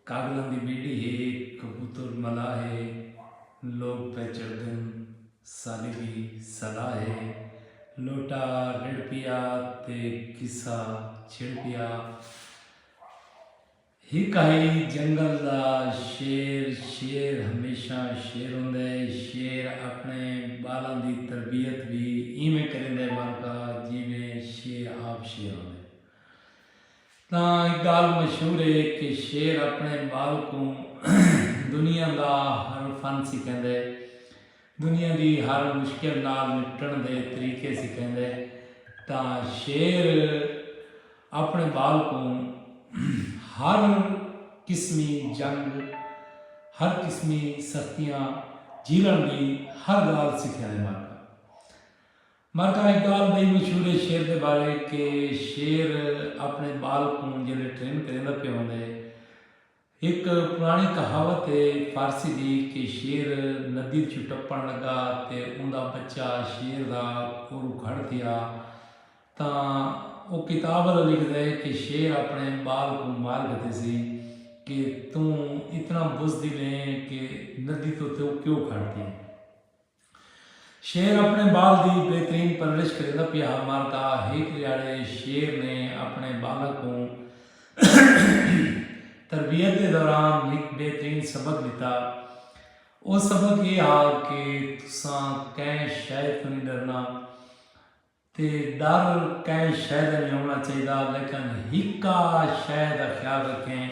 कागलों की बेड़ी है, कबूतर मला है, लोग पे चढ़गन साली की सलाह है, लोटा रिड़ पिया ते किस्सा छिड़ पिया। हिक आई जंगल दा शेर, शेर हमेशा शेर होंदा है। शेर अपने बालों की तरबियत भी इवें करेंदा है मालका जिवें शेर आप शेर होंदा है। एक गाल मशहूर है कि शेर अपने बाल को दुनिया का हर फन सिखांदा है, दुनिया की हर मुश्किल नाल निपटण के तरीके सिखांदा है। तो शेर अपने बाल को हर किस्मी जंग, हर किस्मी सख्तियाँ झीलन की हर गाल सिखाने मारका। मारका एक गाल बड़ी मशहूर है शेर के बारे कि शेर अपने बाल को जिहड़े ट्रेन करेंदा पिया होंदा है। एक पुरानी कहावत है फारसी की कि शेर नदी च टप्पण लगा तो उनका बच्चा शेर का और खड़ दिया। तो वो किताब वाला लिखता है कि शेर अपने बाल को मार कहते सी कि तू इतना बुज़दिल है कि नदी तो क्यों खड़ती है। शेर अपने बाल की बेहतरीन परवरिश करेंदा पिया मारका। एक दिहाड़े शेर ने अपने बालक को तरबियत के दौरान एक बेहतरीन सबक दिता। वो सबक ये आ कि तुसा कैं शायद तो नहीं डरना, तो डर कैं शायद नहीं होना चाहिए, लेकिन हिक्का शायद का ख्याल रखें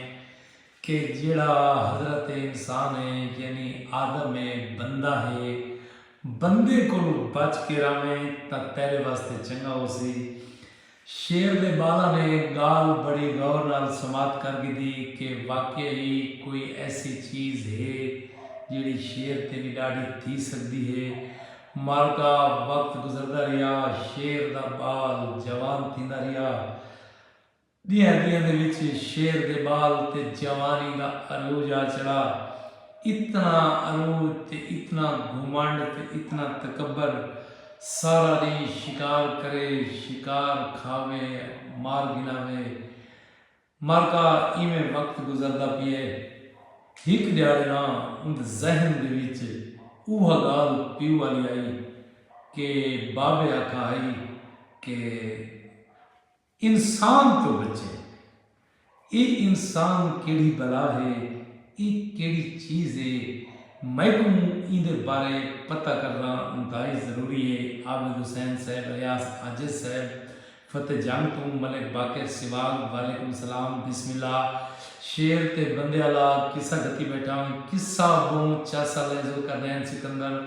कि जिहड़ा हजरत इंसान है यानी आदम है, बंदा है, बंदे को बच के रवें तो तेरे वास्ते चंगा हो सी। शेर के बाला ने गाल बड़ी गौर नाल समाप्त कर दी कि वाकई ही कोई ऐसी चीज़ है जिहड़ी शेर ते भी डाढ़ी थी सकती है। मालका वक्त गुजरता रहा, शेर का बाल जवान थींदा रहा। दियां दे विच शेर के बाल ते जवानी का अरूज आ चढ़ा। इतना अरूज ते इतना घुमंड ते इतना तकबर, सारा दिन शिकार करे, शिकार खावे, मार गिनावे। मालका इवें वक्त गुजरता पिए। एक दिहाड़े ना उनके जहन दे विच उह गाल पीऊ वाली आई कि बाबे आखा आई कि इंसान तो बचे, ये इंसान केड़ी बला है, ये केड़ी चीज़ है, मैं को इहदे बारे पता करना इंतहाई ज़रूरी है। आबिद हुसैन साहब, रियाज आजिज साहब, फतेह जंग तो मलिक बाकर सिवाग, वालेकुम सलाम, बिस्मिल्लाह। शेर ते बंदे वाला किस्सा गति बैठा हूँ, किस्सा बहु चासा जो कर रहे हैं सिकंदर।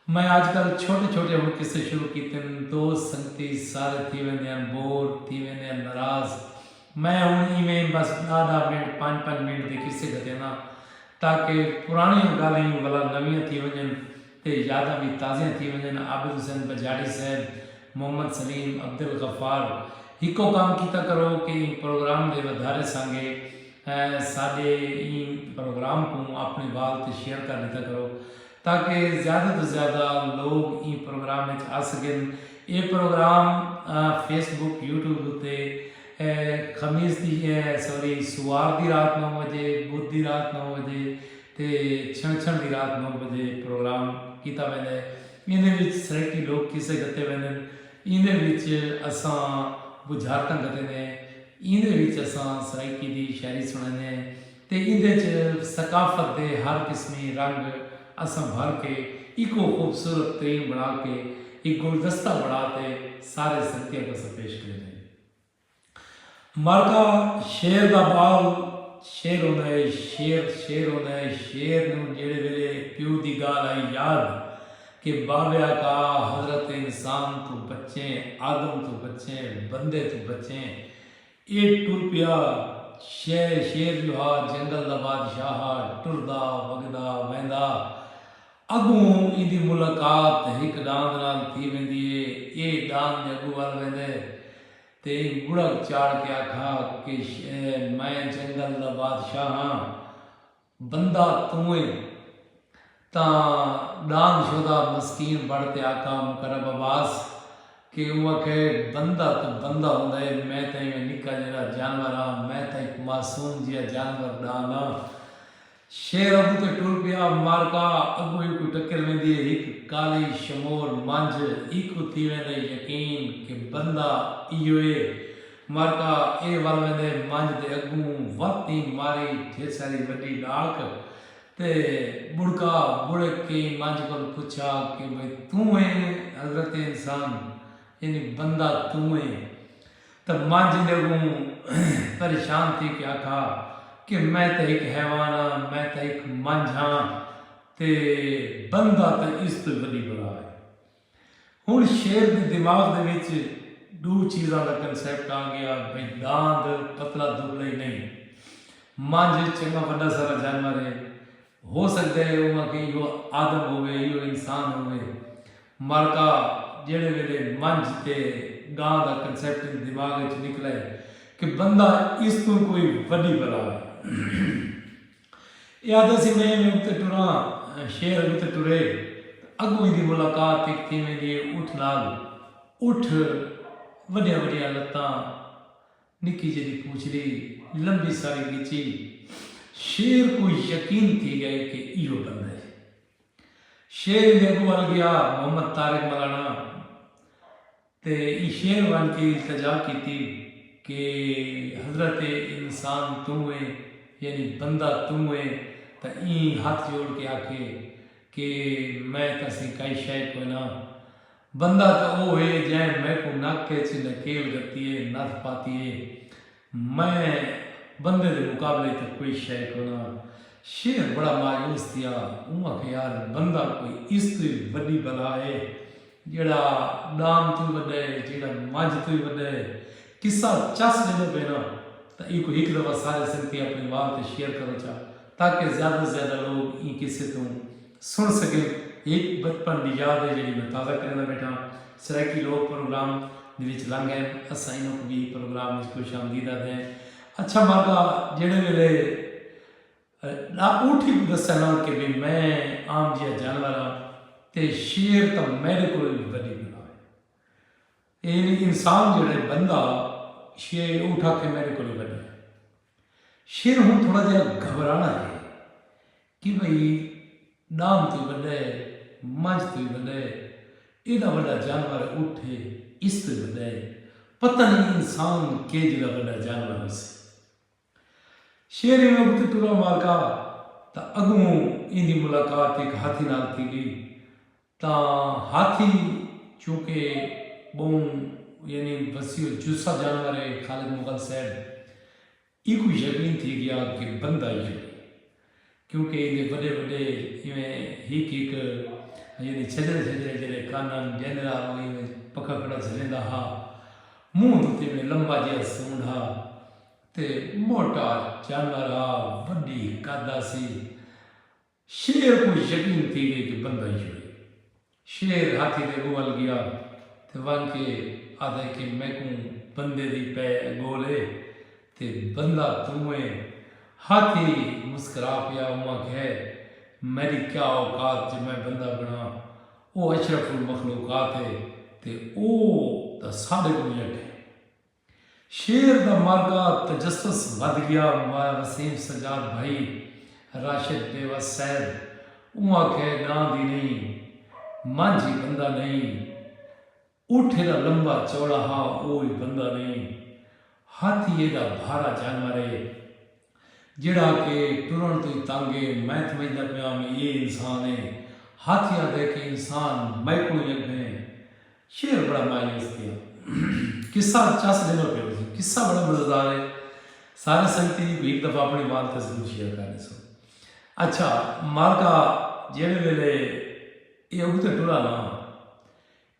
मैं आजकल छोटे छोटे हम किस्से शुरू किए, दोस्त संगती सारे थी वेंदे बोर थी वेंदे नाराज़। मैं हूँ इवें बस 10 मिनट 5 मिनट के किस्से गते ना, ताकि पुरानी गालें वाला नवियां थी वजन ते यादां भी ताज़ियां थी वजन। आबिद हुसैन बजाड़ी साहब, मोहम्मद सलीम, अब्दुल गफ्फार, हिको काम किया करो कि प्रोग्राम के वधारे संगे साडे प्रोग्राम को अपने वाल ते शेयर कर दिता करो ताकि ज़्यादा तो ज़्यादा लोग इन प्रोग्राम में आ सकें। ये प्रोग्राम फेसबुक यूट्यूब उत्ते खमीस की सॉरी सुवार की रात 9 बजे, बुध की रात 9 बजे ते छण की रात 9 बजे प्रोग्राम किया वेंदा है। इहदे सराइकी लोग किस्से गते वेंदे, इहदे असां बुझारतां गते ने, इहदे असां सराइकी की शायरी सुनाने ते इहदे सकाफत के हर किस्मी रंग असां भर के इको खूबसूरत तरीन बना के एक गुलदस्ता बढ़ाते सारे सत्य को पेश करें। मालका शेर का बाल शेर होना है, शेर शेर होना है। शेर नूं जेड़े वेले प्यू की गाल आई याद कि बाबे का हजरत इंसान तो बच्चे, आदम तो बच्चे, बंदे तो बच्चे, ये टुर पिया शेर। शेर जो हा जंगल का बादशाह टुरदा वगदा वेंदा, अगों इहदी मुलाकात एक डांद नाल थी वेंदी है। ये डांद दे अगू वाल वेंदे ते गुड़क चाड़ के आखा कि मैं जंगल का बादशाह हाँ, बंदा तू है। तां डांद शोदा मस्कीन बढ़ते आका मुकरब अब्बास कि वो आखे बंदा तो बंदा होंदा है, मैं तो इवें निक्का जिहा जानवर हाँ, मैं तो एक मासूम जिहा जानवर डाना। शेर अगू ते टुर पिया, मारका अगू ही कोई टक्कर वेंदी है, एक काली शमोर मंझ एक थी वेंदे यकीन कि बंदा इहो है। मारका ए वाल वेंदे मंझ दे अगू वाती मारी ढेर सारी वड्डी डाक ते बुड़का बुड़ के मंझ को पूछा कि भाई तू है हजरत इंसान, यानी बंदा तू है। तब मंझ ने परेशान थी कि आखा कि मैं तो एक हैवान हाँ, मैं तो एक मंझ हाँ, ते बंदा तो इस तो बड़ी बड़ा है। हुण शेर के दिमाग दे विच दो चीज़ों का कंसैप्ट आ गया, भाई दांद पतला दुबला ही नहीं, मंझ चंगा बड़ा सारा जानवर है, हो सकता है वो कि यो आदम होवे यो इंसान होवे। मारका जेड़े वेले मंझ ते गां का कंसैप्ट दिमाग विच निकले कि बंदा इस तो कोई वड्डी बला है। याद सी मैं उत्ते टुरा, शेर उत्ते टुरे, अगू दी मुलाकात एक थी मेरी उठ नाल, उठ वड्डिया वड्डिया लत्तां, निक्की जी पूछड़ी, लंबी सारी गिची। शेर को यकीन थी गए कि इहो बंदा है। शेर ने अगू वाल गया मोहम्मद तारिक मौलाना ते ई शेर बन के इल्तजा की थी कि हजरत इंसान तू है, यानी बंदा तू है। तो ई हाथ जोड़ के आके कि मैं तसी कई शय को ना, बंदा तो वो है जै मैं को नक के नकेल करती है नथ पाती है, मैं बंदे के मुकाबले तो कोई शय को ना। शेर बड़ा मायूस थिया, उमा के यार बंदा कोई इस तो बड़ी बला है जेड़ा नाम तू वड्डे जेड़ा मंझ तू वड्डे। किस्सा चस लेने पे ना तो एक दफ़ा सारे संगती अपने वाल से शेयर करो चा, ताकि ज़्यादा से ज़्यादा लोग इन किस्से तो सुन सके। एक बचपन की याद है जी मैं ताज़ा करना बैठा, सराकी लोग प्रोग्राम लंघ गए, असा इन्हों भी प्रोग्राम खुश आमदीद आते हैं। अच्छा मारका जेड़े वेले ना उठी दसा ना कि भी मैं आम जिहा जानवर हाँ, ते शेर तो मेरे को वड्डी बला है। ये इंसान जो बंदा शेर उठा के मेरे को वड्डा है। शेर हूँ थोड़ा जहा घबराना है कि भाई नाम तो वड्डे मंझ तो वड्डे, एडा वड्डा जानवर उठे इस तो वड्डे, पता नहीं इंसान के जगह वड्डा जानवर हो से। शेर में उठ टुरा मारका तो अगू इंदी मुलाकात एक हाथी नाल थी गई। तो हाथी चूंकि बहु यानी वसीओ जुस्सा जानवर है, खालिद मुगल साहब इको यकीन थी गया कि बंदा ही है, क्योंकि ये बड़े बड़े इवें हिक यानी छजरे छजरे जड़े कानन जैनरा पक्का कड़ा झलेंदा हा, मुंह दुते में लंबा जिहा सूंड हा, ते मोटा जानवर हा, वड्डी कादा सी। शेर को यकीन थी गई कि बंदा ही है। शेर हाथी के गोल गया तो वन के आदे कि मैं को बंदे दी पै गोले ते बंदा तू है। हाथी मुस्करा पिया, उमा कहे मेरी क्या औकात जो मैं बंदा बना, वो अशरफुल मखलूकात है ते ओ तो साढ़े को है। शेर का मार्गा तजस्सुस बद गया, वसीम सजाद भाई राशिद बेवस सैद उमा कहे ना दी नहीं, मांझी बंदा नहीं, उठेरा लंबा चौड़ा हा वो ही बंदा नहीं। हाथी एदा भारा जानवर है जिड़ा के टुरन तो तंगे, मैं समझदा पिया में ये इंसान है। हाथी आदे के इंसान मैं को यज्ञ। शेर बड़ा मायूस किया। किस्सा चस लेना पे, किस्सा बड़ा मजेदार है। सारे संगति एक दफा अपनी बात का जरूर शेयर करने सो। अच्छा मारका जेड़े वेले ये उते टुरा ना,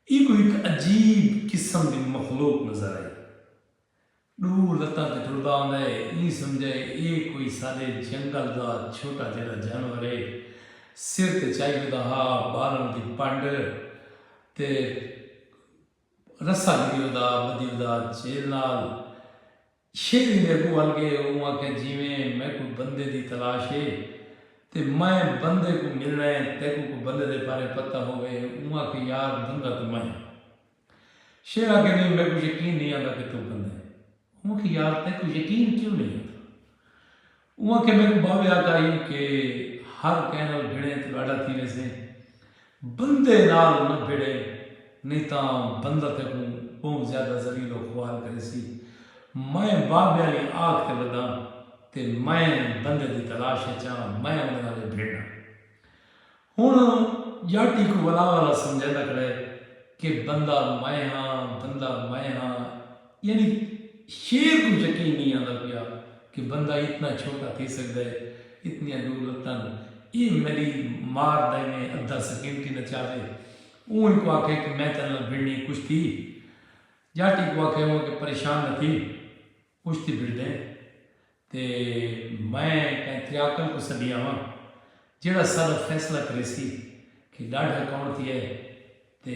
एक अजीब किस्म की मखलूक नजर आई। दूर लत्ता ते टुरदा आंदा है, ई समझे ये कोई सारे जंगल का छोटा जरा जानवर है। सिर ते चाहिए हा, बालों की पंड ते रस्सा गिरी बदी चेल नाल। शेर ने अगू वल गए, वो आखे जिमें मैं कोई बंदे की तलाश है ते मैं बंदे को मिलना है, तेको को बंदे दे बारे पता होवे। वो आखे यार बंदा तो मैं। शेर आके नहीं मेरे को यकीन नहीं आता कि तू बंदा है। वो कि यार तेरे को यकीन क्यों नहीं आता? वो कि मेरे को बाबे आता ही कि हर कहना भिड़े तो लाड़ा थी वैसे बंदे नाल न भिड़े नहीं तो बंदा ते को बहुत ज़्यादा जलीलो ख्वाल करे सी। मैं बाबे वाली आग ते बदा ते मैं बंदे की तलाश चा मैं उन्हें भिड़ना। हुण जाटी को वाला वाला समझाता खड़े कि बंदा मैं हाँ बंदा मैं हाँ, यानी शेर को यकीन नहीं आता पिया कि बंदा इतना छोटा थी सकता है, इतनी दूर लत्तन ये मेरी मार देने अद्धा सेकंड की नचावे। ऊन को आखे कि मैं तेरे नाल भिड़नी कुछ थी। जाटी को आखे वो कि परेशान न थी कुछ थी भिड़ दे ते मैं कहीं त्रियाकल को सदिया हाँ जेड़ा सारा फैसला करे सी कि डाढ़ा कौन थी है ते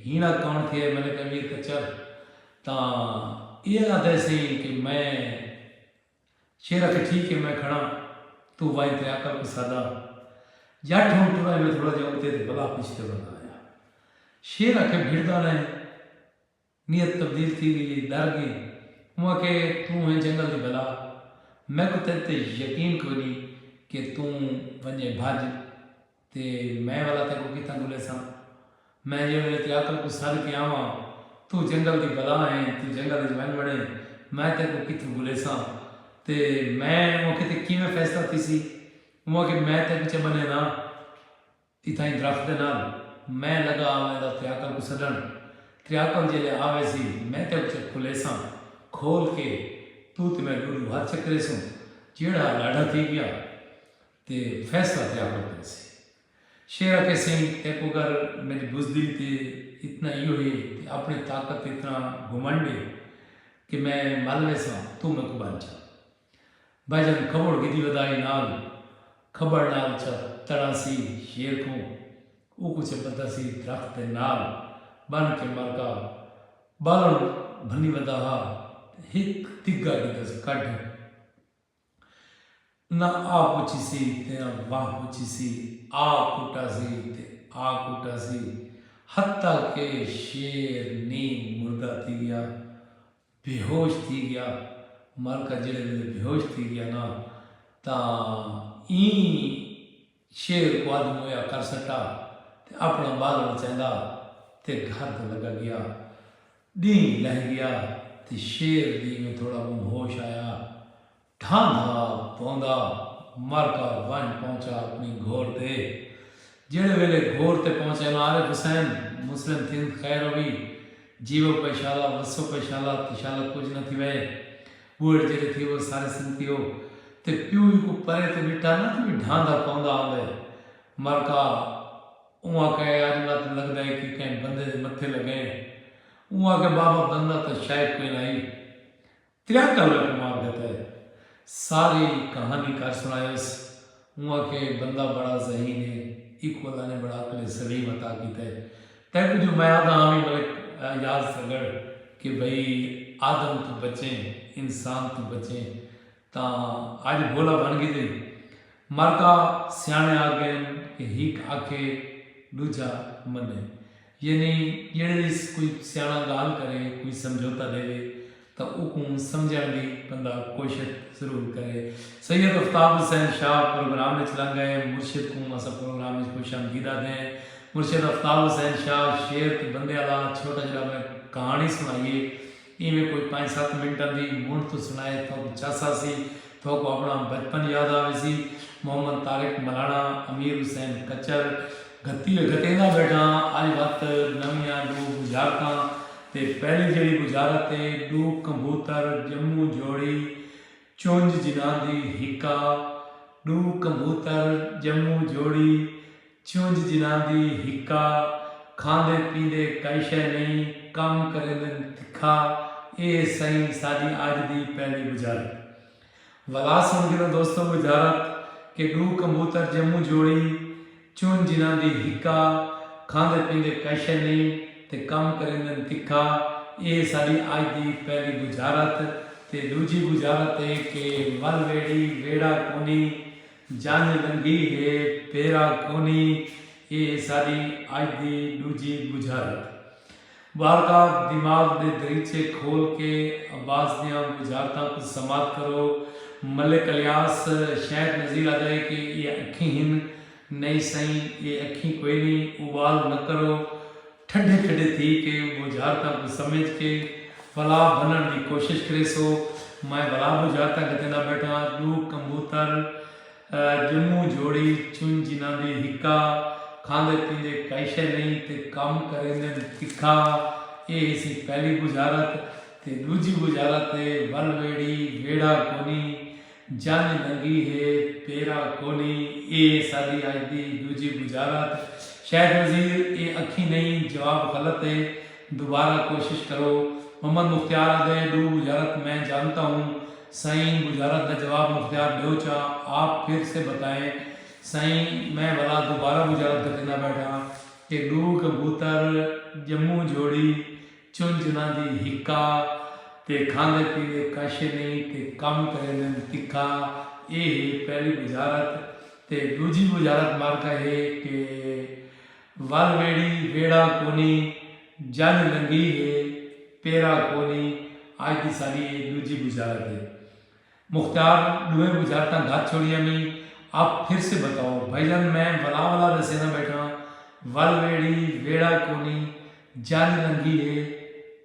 हीना कौन थी है। मैंने कहा वीर कचर ता ये आदे से कि मैं शेर के ठीक है मैं खड़ा तू वाई त्रियाकल को सादा जट हूँ टुरा में थोड़ा जा उते भला पिछते बना आया। शेर आके भिड़दा ने नीयत तब्दील थी गई डर गई। वहाँ के तू है जंगल की भला मैं को तेरे यकीन को नहीं कि तू वंजे भाज ते मैं वाला ते को कितना गुले सा मैं ये वेले त्याकल को सर के आवा तू जंगल की भला है तू जंगल की वन बने मैं ते को कितना गुले सा ते मैं वो किते किवें फैसला थी सी वो कि मैं ते पीछे बने ना इतना ही दरख्त दे नाल मैं लगा आवे दा त्याकल को सदन त्रियाकल जे आवे सी मैं ते पीछे खुले सा खोल के तू ते मैं गुरु हाथ चक्रे सू जेड़ा लाड़ा थी गया ते फैसला त्याकल करे सी। शेर के सिंह ते को अगर मेरी बुजदिल थी इतना यो ही अपनी ताकत इतना घुमंडे कि मैं मालवे सा तू मैं को बन जा भाईजान खबड़ गिदी वदाई नाल खबड़ नाल च तड़ा सी शेर को वो कुछ पता सी दरख्त नाल बन के मरका बालन भनी वदा हा हिक तिग्गा गिदा से कट ना आ पूछी सी ते ना वाह पूछी सी आ कुटा सी ते आ कुटा सी हत्ता के शेर नींद मुर्दा थी गया बेहोश थी गया मर का जेड़े बेहोश थी गया ना ता ई शेर को आदम होया कर सटा ते अपना बाल चंदा ते घर तो लगा गया डी लह गया ते शेर दी में थोड़ा होश आया ढांधा पौंदा मर का वन पहुंचा अपनी घोर दे जेड़े वेले घोर ते पहुंचे नारे हुसैन मुस्लिम थिन खैर हुई जीवो पैशाला वसो पैशाला तिशाला कुछ न थी वे बूढ़ जेड़े थी वो सारे संती हो ते प्यू को परे ते बिठा ना तो ढांधा पौंदा आवे मर का उहाँ कहे आज बात लगता है कि कहीं बंदे दे मत्थे लगे उहाँ के बाबा बंदा तो शायद कोई नहीं त्रियाकल मार देता है सारी कहानी कर सुनायस। उहाँ के बंदा बड़ा ज़हीन है इक्वला ने बड़ा अकल सलीम अता की थे तक जो मैं आदा आमी मलिक याद सगड़ कि भाई आदम तो बचे इंसान तो बचे ता आज बोला बन गई थी मर का सियाने आ गए कि हिक आखे दूजा मने यानी ये कोई सियाना गाल करे कोई समझौता देवे तो उको समझण की बंदा कोशिश जरूर करे। सैयद आफ्ताब हुसैन शाह प्रोग्राम में चला गए मुर्शिद को अस प्रोग्राम में खुश आमदीदा दें। मुर्शिद आफ्ताब हुसैन शाह शेर के बंदे वाला छोटा जरा मैं कहानी सुनाइए इवें कोई 5-7 मिनट की मुंड तो सुनाए तो चासा सी तो को अपना बचपन याद आवे सी। मोहम्मद तारिक मलाना अमीर हुसैन कचर गतेंदा बैठा अज वक्त नवियां दो बुझारतां ते पहली जी बुझारत है दो कबूतर जम्मू जोड़ी चुंज जिन्हां दी हिक्का दो कबूतर जम्मू जोड़ी चुंज जिन्हां दी हिक्का खांदे पींदे कई शै नहीं काम करे तिखा ये सही साडी अज दी पहली बुझारत। वला सुन के दोस्तों बुझारत कि दो कबूतर जम्मू जोड़ी चुन जिन्हां दी हिक्का खांदे पींदे कई शै नहीं ते कम करेंदे तिखा ये साड़ी अज की पहली बुझारत। ते दूजी बुझारत है कि मल वेड़ी वेड़ा कोनी जंज लंगी है पेरा कोनी ये साड़ी अज की दूजी बुझारत। बारका दिमाग दे दरीचे खोल के अब्बास दियाँ बुझारतां को समाप्त करो। मलिक इलियास शहद नज़ीर आ जाए कि ये अखी हिन नहीं सही, ये अखी कोई नहीं, उबाल न करो, ठंडे ठंडे थी के बुझारतां को समझ के भला बनने की कोशिश करे सो। मैं भला बुझारतां कहते बैठा दू कबूतर जम्मू जोड़ी चुन जिना दी हिक्का, खांदे पींदे कैशे नहीं ते काम करेंदे तिखा। ये इसी पहली बुझारत। ते दूजी बुझारत है वल वेड़ी वेड़ा कोनी, जान लगी है पेरा कोनी। ये सारी आज दी दूजी बुझारत। शायद नज़ीर ये अखी नहीं, जवाब गलत है, दोबारा कोशिश करो। मोहम्मद मुख्तियार दे दो बुझारत मैं जानता हूँ, सही बुझारत का जवाब मुख्तियार दो चा आप फिर से बताएं। सही मैं भला दोबारा बुझारत कर देना बैठा कि दू कबूतर जम्मू जोड़ी चुन चुना दी हिक्का, ते खांदे पींदे काशे नहीं ते कम करे तिखा। ये पहली बुझारत। ते दूजी बुझारत मार्का है कि वल वेड़ी वेड़ा कोनी, जन लंगी है पेरा कोनी। आज की सारी दूजी बुझारत है। मुख्तार दुए बुझारता घात छोड़िया में आप फिर से बताओ भाईजान। मैं वला वला दसे ना बैठा, वल वेड़ी वेड़ा कोनी, जान लंगी है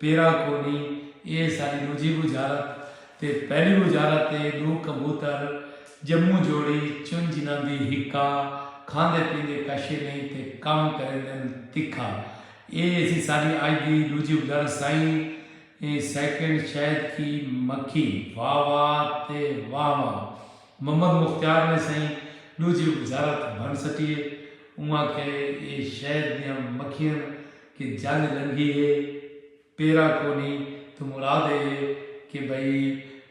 पेरा कोनी। ये सारी दूजी बुझारत। ते पहली बुझारत है दू कबूतर जम्मू जोड़ी चुन जिना दी हिक्का, खांदे पींदे कशे नहीं ते काम करे तिखा। ये ऐसी सारी आज की दूजी बुझारत। साई सेकंड शहद की मक्खी, वाह वाह ते वाह वाह। मोहम्मद मुख्तियार ने सही दूजी बुझारत बन सकी। उहाँ के ये शहद दियाँ मक्खियाँ की जान लंगी है पेरा कोनी। तो मुराद है कि भाई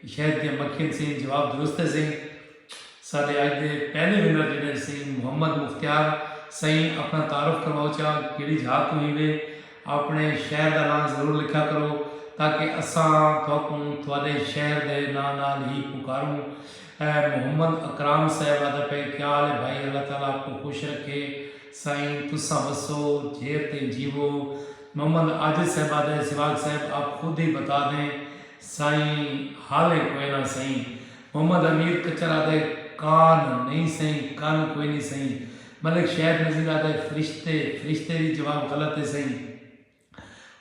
शहद दियाँ मक्खियाँ से जवाब दुरुस्त है। सही सारे आज के पहले विनर जिन्हें सही मोहम्मद मुख्तियार। सही अपना तारुफ करवाओ चा कि जात हुई वे अपने शहर का नाम जरूर लिखा करो ताकि असां थोड़े शहर के नाल ही पुकारूँ। मोहम्मद अकराम साहब आदा पे क्या हाल है भाई, अल्लाह ताला आपको खुश रखे। साईं तुसा बसो जेर ते जीवो। मोहम्मद आजिज साहब आदा सिवाग साहब आप खुद ही बता दें साईं हाल है कोई ना सही। मोहम्मद अमीर कचर आदे कान नहीं सही, कान कोई नहीं सही। मलिक शहद नज़ीर आदे फरिश्ते, फरिश्ते भी जवाब गलत है सही।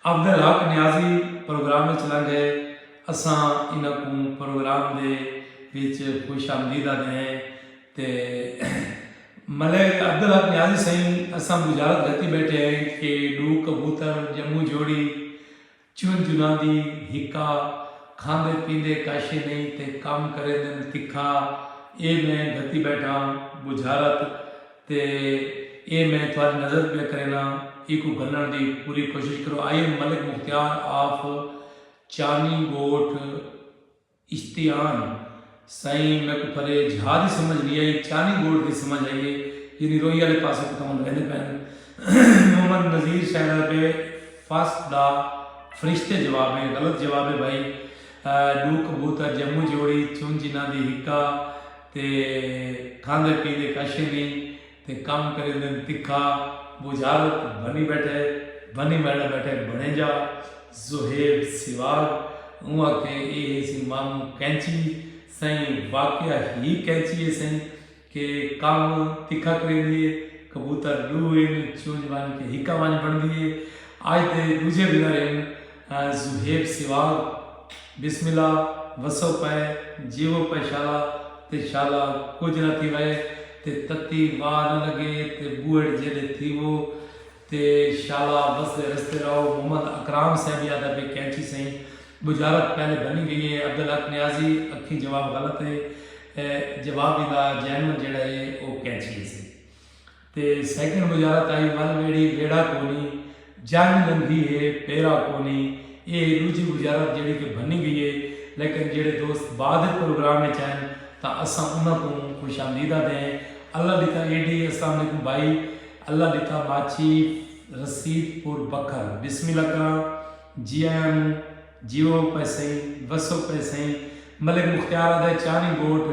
अब्दुल हक न्याजी प्रोग्राम में चला गए। असां इनको प्रोग्राम दे विच खुश आमदीद आते हैं। ते मलिक अब्दुल हक न्याजी सही असां बुझारत गति बैठे हैं कि दू कबूतर जम्मू जोड़ी चुन चुना दी हिक्का, खांदे पींदे काशे नहीं ते काम करे दिन तिखा। ये मैं गति बैठा बुझारत। ते ये मैं थोड़ी नज़र पे करेना इको गलण की पूरी कोशिश करो। आइए मलिक मुख्तियार आप चानी गोट इश्तियान। सही मेरे को परे जहाज ही समझ नहीं आई, चानी गोट की समझ आइए यानी रोई वाले पास रहने पैन। मोहम्मद नज़ीर शहर पे फर्स्ट दा फरिश्ते जवाब है, गलत जवाब है भाई। दू कबूतर जम्मू जोड़ी चुन जिना दी हिक्का, ते खांदे पींदे कशे नहीं ते काम करे दिन तिखा। बुझारत बनी बैठे, बनी बैठे बैठे बने जा जुहेब सिवाग। उहाँ के ये सी मामू कैंची सही वाकया ही कैंची है सही के काम तिखा करे दिए। कबूतर दू इन चूंज वन के हिक्का वन बन दिए। आज ते दूजे विनर इन जुहेब सिवाग। बिस्मिल्ला वसो पे जीवो पे शाला ते शाला कुछ न थी वए ते तत्ती वाह न लगे ते बूढ़ जेले थी वो ते शाला बस रस्ते रहो। मोहम्मद अकराम साहब याद पे कैंची सही बुझारत पहले बनी गई है। अब्दुल हक न्याजी अखी जवाब गलत है, जवाब इदा जैन जड़ा है वो कैंची है सही। ते सेकंड बुझारत आई वल वेड़ी वेड़ा कोनी, जंग लंघी है पेरा कोनी। ये दूजी बुझारत जी कि बनी गई है। लेकिन जेडे दोस्त बाद प्रोग्राम में चाहें तो असा उन्होंने खुश आमदीदा दें। अल्लाह दिता एडी अस्सलाम वालेकुम भाई, अल्लाह दिता माची रसीदपुर बखर। बिस्मिल्लाह करा जी आयां जीवो पैसे वसो पैसे। मलिक मुख्तियार आदे चानी गोट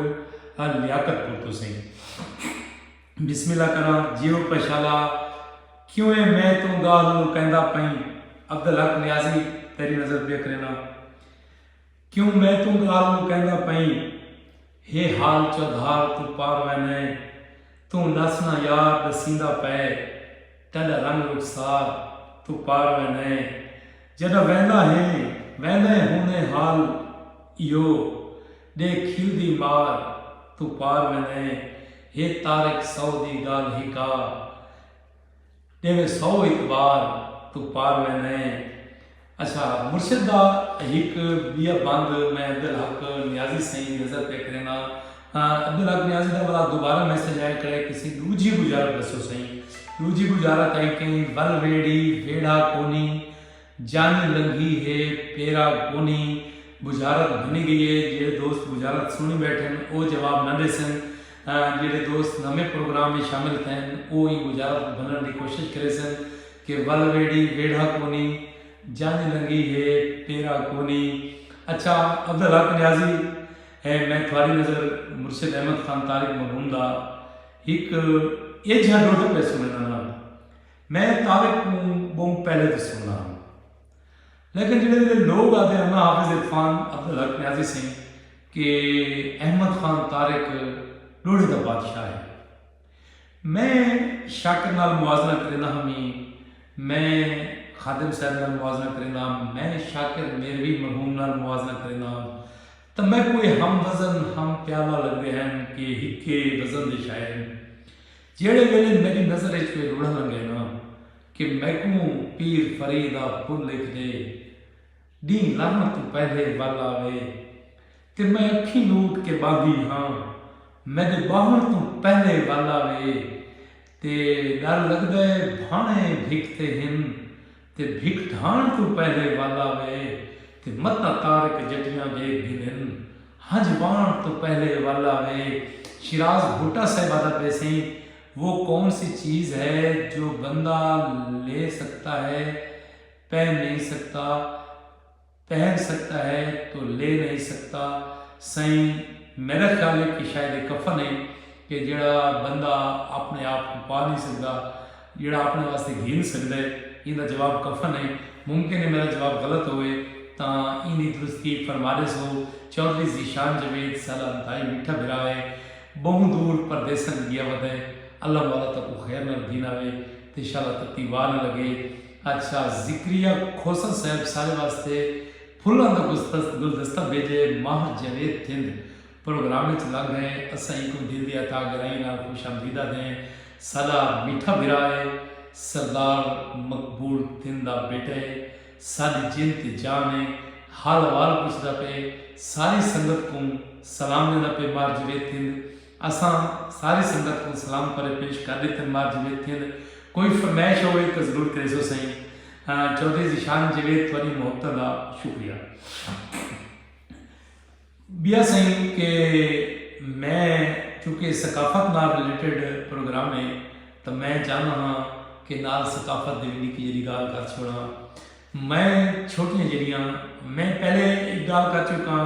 लियाकतपुर तो सही। बिस्मिल्लाह करा जीवो पशाला क्यों है मैं तू गाल कहंदा पई अब्दुल हक नियाजी तेरी नज़र पे करना। क्यों मैं तू गाल नूं कहंदा पई, हे हाल चौधार तू पार वैने, तू नसना यार दसींदा पै, तेरा रंग रुखसार तू पार वैने। जदा वैंदा होने हाल इहो, दे खिलदी मार तू पार वैने। हे तारिक सौ दी गाल हिका, देवे 100 इतबार तू पार वैने। अच्छा, मुर्शिद दा एक बिया बंद मैं अब्दुल हक नियाजी सही नज़र पे करना। अब्दुल हक नियाजी का वाला दोबारा मैसेज आया करे किसी दूजी गुजारत दसो सही। दूजी गुजारत है कि वल वेड़ी वेड़ा कोनी, जानी लंघी है पेरा कोनी। बुझारत बनी गई है, जेड़े दोस्त बुझारत सुनी बैठे वो जवाब न दे सन, जेड़े दोस्त नवे प्रोग्राम में शामिल थे वो ही गुजारत बनने की कोशिश करे सन कि वल वेड़ी वेड़ा कोनी, जानी लंघी है पेरा कोनी। अच्छा, अब्दुल हक नियाजी है, मैं थोड़ी नज़र मुर्शिद अहमद खान तारिक मरहूम दा एक ये जहाँ डोडा पे सुनना। मैं तारिक को बहुत पहले तो सुनना, लेकिन जो लोग आते हैं ना हाफिज इरफान अब्दुल हक नियाजी सिंह कि अहमद खान तारिक डोडे का बादशाह है। मैं शाकिर नाल मुआजना करना हमी, मैं खादिम साहब नाल मुआजना करना, मैं शाकिर मेरवी मरहूम नाल मुआजना करना, तो मैं कोई हम वजन हम प्याला लगते हैं कि हिके वजन के शायर जेड़े वेले मेरी नज़र कोई रुढ़ लंघे ना कि मैकू पीर फरीदा फुल लिख दे, दी लाना तू पहले वल आवे, ते मैं अखी लूट के बांधी हाँ, मेरे बाहर तू पहले वल आवे। ते डर लगदा है भाने भिखते हिन, ते भिख ढाण तू पहले वल आवे। ते मता तारक जटियां देख गिनन, हज बाण तो पहले वल आवे। शिराज भुट्टा साहिबा दा पैसे, वो कौन सी चीज़ है जो बंदा ले सकता है पहन नहीं सकता, पहन सकता है तो ले नहीं सकता। सही मेरा ख्याल है कि शायद एक कफन है कि जड़ा बंदा अपने आप को पा नहीं सकता, जड़ा अपने वास्ते घी नहीं सकता है, इनका जवाब कफन है। मुमकिन है मेरा जवाब गलत होए तो इनकी दुरुस्ती फरमादे सो। चौधरी जीशान जवेद साला अंताई मीठा बिरा है, बहु दूर परदेसन गया वत है, अल्लाह वाला तक खैर न दीन आवे तो इंशाअल्लाह तक वार न लगे। अच्छा, जिक्रिया खोसा साहब सारे वास्ते फुलों का गुलदस्ता भेजे, माहर जवेद थिंद प्रोग्राम में लग गए, असा को दिल दिया था गराई ना खुश आमदीदा दें। साला मीठा बिरा है, सरदार मकबूल थिंदा बेटे, सारी जिंत जान है, हाल वाल पुछदा पे, सारी संगत को सलाम देना पे मार जवेद थिंद। असा सारी संगत को सलाम पर पेश कर देते मार जवेद थिंद। कोई फरमाइश हो तो जरूर करे सो सही। चौधरी जीशान जवेद थोड़ी मोहब्बत का शुक्रिया। बिया सही कि मैं चूँकि सकाफत नाल रिलेटेड प्रोग्राम है तो मैं चाहना हाँ कि नाल सकाफत की जी गाल कर छोड़ा। मैं छोटियां जड़ियाँ मैं पहले एक गाल कर चुका,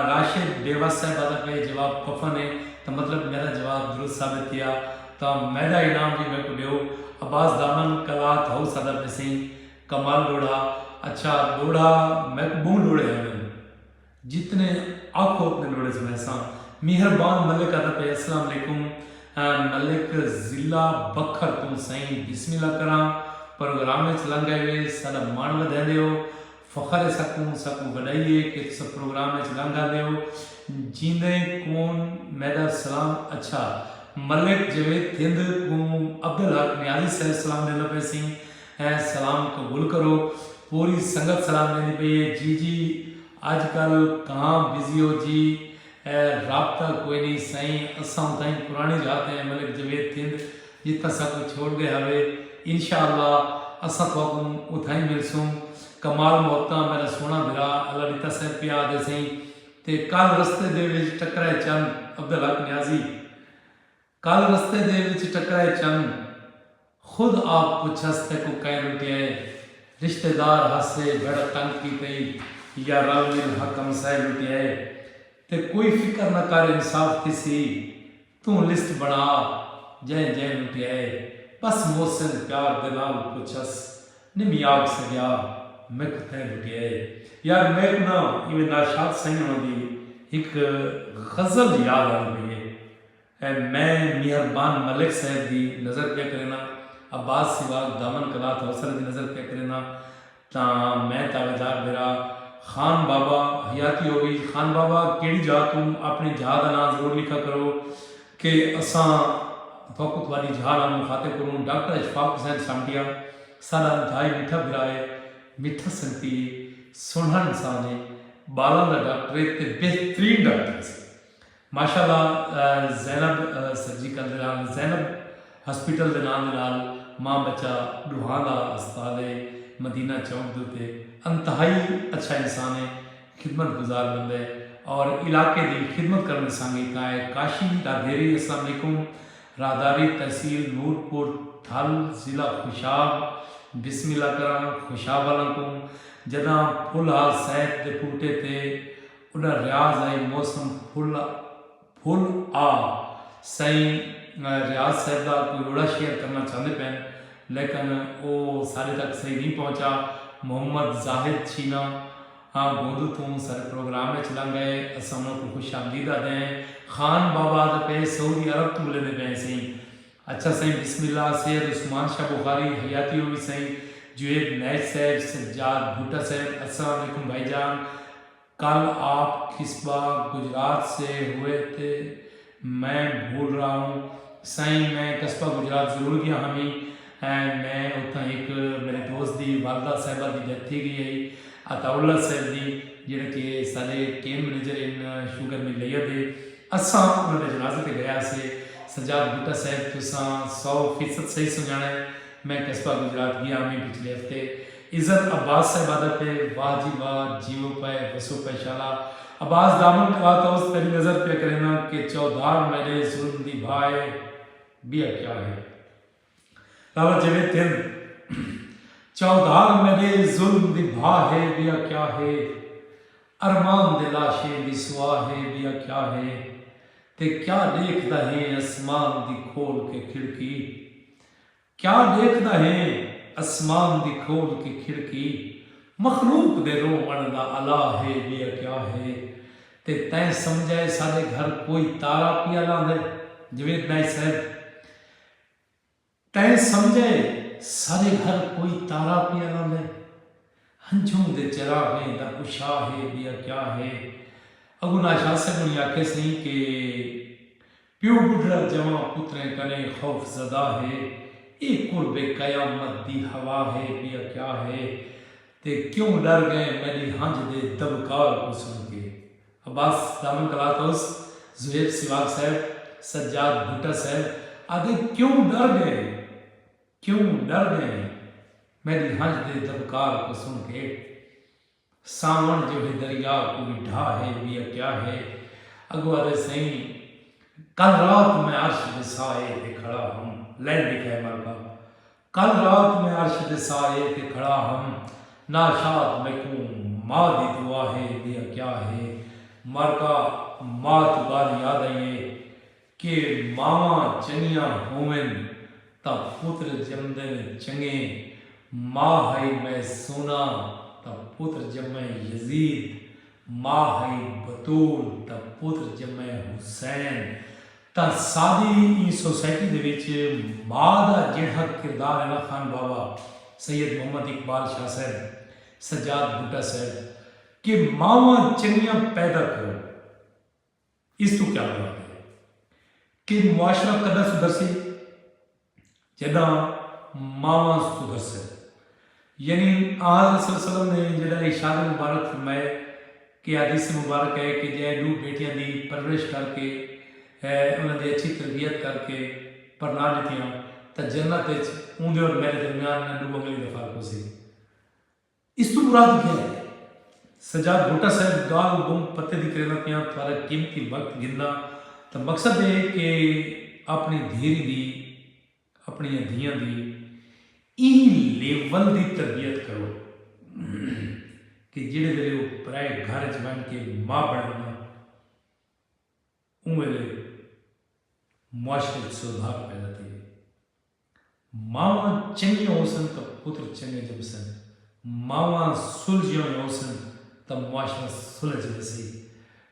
राशिद बेवस साहब का जवाब कफन है तो मतलब मेरा जवाब दुरुस्त साबित किया तो मेरा इनाम भी मैं को दो। अब्बास दामन कलात हाउस अदा सिंह कमाल डोड़ा। अच्छा, डोड़ा मैं बहुत डोड़े हैं, जितने आखो उतने डोड़े से मैं मेहरबान मलिक अदा पे अस्सलाम वालेकुम। मलिक ज़िला बखर तुम सही बिस्मिल्लाह करा प्रोग्राम में लंघे हुए सारा मान वधाए हो, फ़ख्र सकूँ वधाइए कि सब प्रोग्राम में लंघा दो जींदे कौन मैदा सलाम। अच्छा, मलिक जवेद थिंद को अब्दुल हक नियाजी साहब सलाम देना पे सी है, सलाम कबूल करो। पूरी संगत सलाम देनी पे जी जी आजकल कहाँ बिजी हो जी, राबता कोई नहीं सही असा उताई पुरानी जाते हैं मलिक जवेद थिंद जितना सब छोड़ गए हवे इंशाअल्लाह असा तो उताई मिलसूँ। कमाल मोहता मेरा सोना बिरा अल्लाह दिता साहब पिया दे सही। ते कल रस्ते दे विच टकराए चंद अब्दुल हक नियाजी, कल रस्ते दे विच टकराए चंद खुद आप पुछस ते को कह लुटियाए, रिश्तेदार हसे बड़ा तंग की तई या राविल हकम साहब लुटियाए। ते कोई फिक्र न कर इंसाफ किसी तू लिस्ट बना जय जय लुटियाए, बस मोहसिन प्यार दे नाल पुछस निमियाग सजा मैं कथे लुटिया यार मैं ना इवें नाशाद सही होंदी एक गज़ल याद आ गई है मैं मेहरबान मलिक साहब की नज़र क्या करना अब्बास सिवाग दामन कला हौसले की नज़र क्या करना ता मैं तावेदार मेरा खान बाबा हयाती हो गई खान बाबा केड़ी जा तुम अपनी जहा का नाम जरूर लिखा करो कि असा वक्त वाली जहा नाम मुखातिब करूँ डॉक्टर इशफाक हुसैन सामटिया सारा इंतहाई मीठा बिराए मीठा संगती सुनहन इंसान है बालों का डॉक्टर है तो बेहतरीन डॉक्टर से माशाअल्लाह जैनब सर्जिकल जैनब हॉस्पिटल के नाम माँ बच्चा डूहां का अस्पताल है मदीना चौक के उत्ते इंतहाई अच्छा इंसान है खिदमत गुजार बंद है और इलाके की खिदमत करने संगीता है काशी दादेरी अस्सलाम वालेकुम राहदारी तहसील नूरपुर थल ज़िला खुशाब बिस्मिल्लाह करा खुशाब वाला को जदा फुल हाल सैद के बूटे थे उन्हें रियाज आई मौसम फुल आ सही रियाज साहब का कोई रोड़ा शेयर करना चाहते पे लेकिन वो सारे तक सही नहीं पहुँचा मोहम्मद जाहिद छीना हाँ गोदू तू सारे प्रोग्राम में चला गए असम को खुश आमदीदा दें खान बाबा पे सऊदी अरब तो लेने पे सही अच्छा सही बिस्मिल्लाह सैयद उस्मान शाह बुखारी हयाती हो भी सही जुएब नैज साहब सज्जाद भुट्टा साहब अस्सलाम वालेकुम भाईजान कल आप किस्बा गुजरात से हुए थे मैं भूल रहा हूँ सही मैं कस्बा गुजरात जरूर गया हमी मैं उतना एक मेरे दोस्त की वालदा साहबा की डेथ थी गई है अताउल्ला साहब की जेह्ड़े कि सारे केम मैनेजर इन शुगर मिल लिया थे असा उन्होंने जनाजे पर गया से सजाद भुट्टा साहब तुसा 100% सही सुझाना है मैं कस्बा गुजरात गया हमें पिछले हफ्ते इज़्ज़त अब्बास साहब आदत पे वाह जी वाह जीवो पे बसो पे शाला अब्बास दामन का तो उस तेरी नज़र पे करना कि चौधार मेरे जुल्म दी भाई बिया क्या है लावा जवे तिल चौधार मेरे जुल्म दी भा है बिया क्या है अरमान दे लाशे दी सुआ है बिया क्या है ते क्या देखता है आसमान दी खोल के खिड़की क्या देखता है आसमान दी खोल की खिड़की मखलूक दे रोवण दा अला है बिया क्या है ते तैं समझाए सारे घर कोई तारा पिया लांदे जवेद नाई साहब तैं समझाए सारे घर कोई तारा पिया लांदे हंझूं दे चरागे दा उशा है बिया क्या है अगुना शाह साहब ने आखे सही कि प्यो बुढ़ा जवा पुत्रे कने खौफ ज़दा है एक कुर्बे कयामत दी हवा है बिया क्या है ते क्यों डर गए मेरी हंज दे दबकार को सुन के अब्बास दामन कलातोस जुएब सिवाग साहब सज्जाद भुट्टा साहब आदि क्यों डर गए मेरी हंज दे दबकार को सुन के सावन जो है दरिया को ढा है बिया क्या है अगवा दे सही कल रात में अर्श दे साए ते खड़ा हम लैन लिखा है मरका कल रात में अर्श दे साए ते खड़ा हम नाशाद में को माँ दी दुआ है दिया क्या है मरका माँ तो बात याद आई है कि मावा चंगिया होवन तब पुत्र जमदन चंगे माँ है मैं सोना तब पुत्र जमे यजीद माँ है बतूल तब पुत्र जमे हुसैन ਤਾਂ ਸਾਡੀ सोसाइटी ਦੇ ਵਿੱਚ ਮਾਂ ਦਾ ਜਿਹੜਾ ਕਿਰਦਾਰ ਹੈ ਨਾ ਖਾਨ ਬਾਬਾ सैयद मोहम्मद इकबाल शाह साहब सज्जाद भुट्टा साहब कि मावां चंगियां पैदा करो इस तो क्या बात है कि मुआशरा कदा सुधरसे जदा मावां सुधरसे यानी आज वसल्लम ने जरा इशारा मुबारक फरमाए कि हदीस मुबारक है कि जै दो बेटियां दी परवरिश करके उन्होंने अच्छी तरबियत करके पढ़ना लीतियाँ तो जन्नत उनके और मेरे दरमियान में डूबो मेरी फर्क हो सी इस तो मुराद क्या है सजाद भुट्टा साहब गाल गुम पत्ते दी करना पिया थोड़ा कीमती वक्त गिनना तो मकसद है कि अपनी धीरी दी अपनी धियां दी ई लेवल दी तरबियत करो कि जेड़े वेले वो पराए घर च बन के माँ बनना उन वेले मुआशरे सुधार पैदा थे मावा चंगियां होसन तो पुत्र चंगे जमसन, मावा सुलझियां होसन तो मुआशरा सुलझ वसी।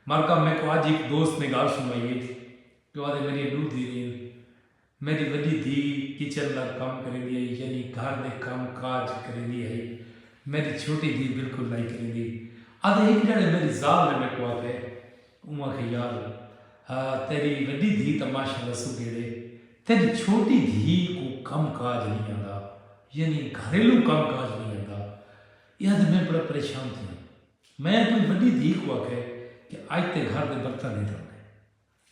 मारका मैं को आज एक दोस्त ने गाल सुनाई थी कि वादे मेरी नूह दी मेरी वड्डी धी किचन का काम करेंदी है, यानी घर के काम काज करेंदी है। मेरी छोटी धी बिल्कुल नहीं करेंदी। आधे एक जने मेरी जाल ने मैं को आखे उमा के यार तेरी वड्डी धी तो माशाल्लाह सुगेड़े, तेरी छोटी धी को कम काज नहीं आता, यानी घरेलू काम काज नहीं आता। याद मैं बड़ा परेशान था। मैं अपनी वड्डी धी को आखे कि आज ते घर के बर्तन नहीं धोने।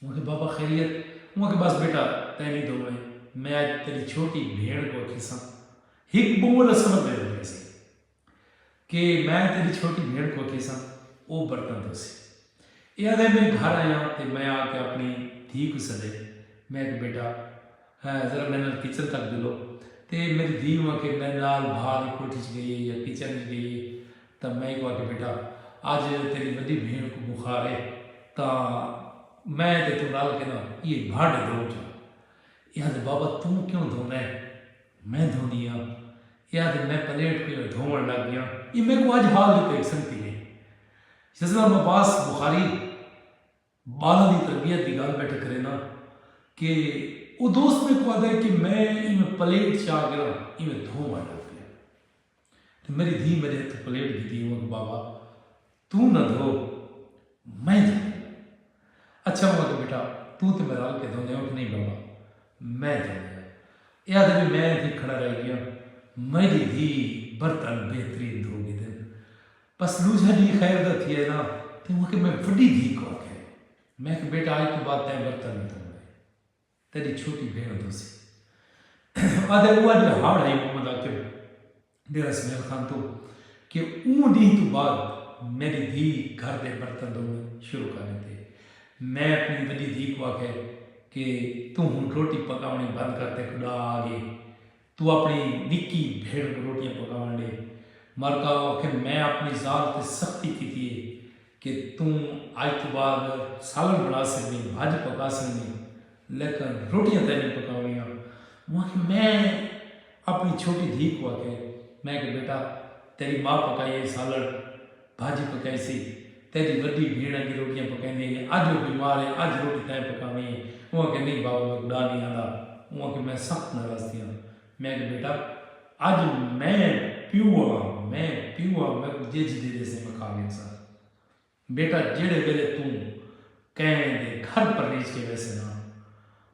मुझे बाबा खैरियत, मुझे बस बेटा तय नहीं धोने, मैं आज तेरी छोटी भेड़ को खिसा हिक बोल समझ दे रहे से कि मैं तेरी छोटी भेड़ को खिसा वो बर्तन धो से। याद है मैं घर आया तो मैं आके अपनी धी को सदे, मैं कि बेटा जरा मैंने किचन तक दिलो तो मेरी धी वहाँ के मैं नाल बाहर कोठी च गई या किचन च गई, तब मैं को आके बेटा आज तेरी वड्डी भेड़ को बुखार है तो मैं ते तू डाल के ना ये भाड़े धो जा। याद बाबा तू क्यों धोना है, मैं धोनी हाँ। याद मैं प्लेट को धोवन लग गया। ये मेरे को आज हाल देते एक संगती है जसला मबास बुखारी बालों की तरबियत की गल बैठ करे ना कि वो दोस्त में को आता है कि मैं इमें प्लेट चाह गया इमें धोवन लग गया। तो मेरी धी मेरे हाथ प्लेट दी थी वो बाबा तू न धो मैं धो। अच्छा हुआ कि बेटा तू तो मेरा के धो कि नहीं बाबा मैं धो गया। याद है मैं भी खड़ा रह गया। मेरी धी बर्तन बेहतरीन धोगी दिन बस लूझा दी खैर दा थी है ना तो वहाँ के मैं वड्डी धी को आखे मैं कि बेटा आज की बात है बर्तन नहीं धोने तेरी छोटी भेड़ दोसी। आधे वो आज हाड़ है मोहम्मद आकिब डेरा स्मेल खान तो कि ऊँ दी तो बाद मेरी धी घर के बर्तन धोने शुरू कर थे। मैं अपनी वड्डी धी को आखे कि तू हूँ रोटी पकाने बंद करते खुदा आगे तू अपनी निक्की भेड़ को रोटियां पकावन दे। मरका आखे मैं अपनी जाल से सख्ती की थी कि तू आज तो बाद सालन बना सकनी भाजी पका सकनी लेकिन रोटियां तय नहीं पकावनिया। वहाँ मैं अपनी छोटी धी को आखे मैं कि बेटा तेरी माँ पकाई सालन भाजी पकाई सी तेरी वड्डी भेड़ की रोटियां पकाई अज वो बीमार है अज रोटी तय पकानी है। वहाँ के नहीं बाबा मैं गुड़ा नहीं आता। वहाँ के मैं सख्त नाराज थी। मैं कि बेटा आज मैं पीऊँ मैं जिज धीरे से मैं खा गया सर बेटा जेड़े वेले तू कहेंगे घर पर रीच के वैसे ना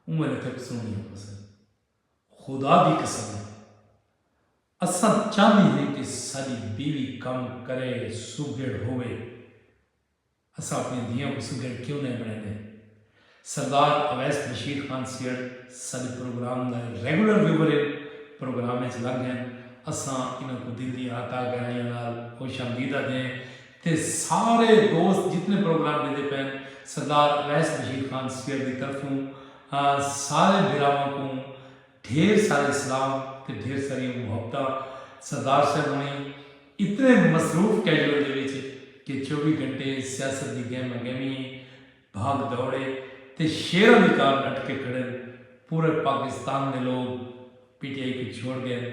उम्र तक सुनी पसंद खुदा की कसम असा चाहती है कि सारी बीवी कम करे सुगड़ होवे असा अपनी धियां को सुगड़ क्यों नहीं बने। सरदार अवैस बशीर खान सियड सारे प्रोग्राम का रेगुलर व्यूवर प्रोग्राम में लग गए। असा इन्हों को दिल की आता गहराइयों खुश आमदीदा दें तो सारे दोस्त जितने प्रोग्राम देते पे सरदार अवैस बशीर खान सियड की तरफों सारे बिरावां को ढेर सारे सलाम तो ढेर सारी मुहब्बत। सरदार साहब ने इतने मसरूफ कैजुअल कि 24 घंटे सियासत की गहमा गहमी भाग दौड़े तो शेरों की कार डट के खड़े पूरे पाकिस्तान के लोग पीटीआई को छोड़ गए।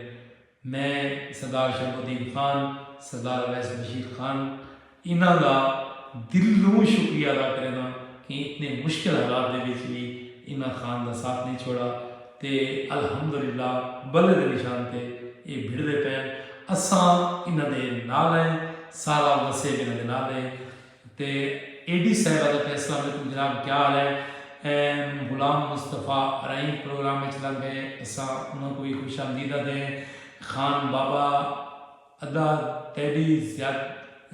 मैं सरदार शरफुद्दीन खान सरदार अवैस बशीर खान इन्हों का दिलों शुक्रिया अदा करना कि इतने मुश्किल हालात भी इन्होंने खान का साथ नहीं छोड़ा तो अलहमदुलिल्लाह बल्ले के निशान से ये भिड़ते पे असा इन्होंने नाल है सारा वसे भी इन्होंने नाल है। तो एडी साहब का फैसला में तुम जनाब क्या हाल है गुलाम मुस्तफ़ा रही प्रोग्राम में चला गए असा उन्होंने कोई खुश आमदीदा दें खान बाबा अल्लाह तेरी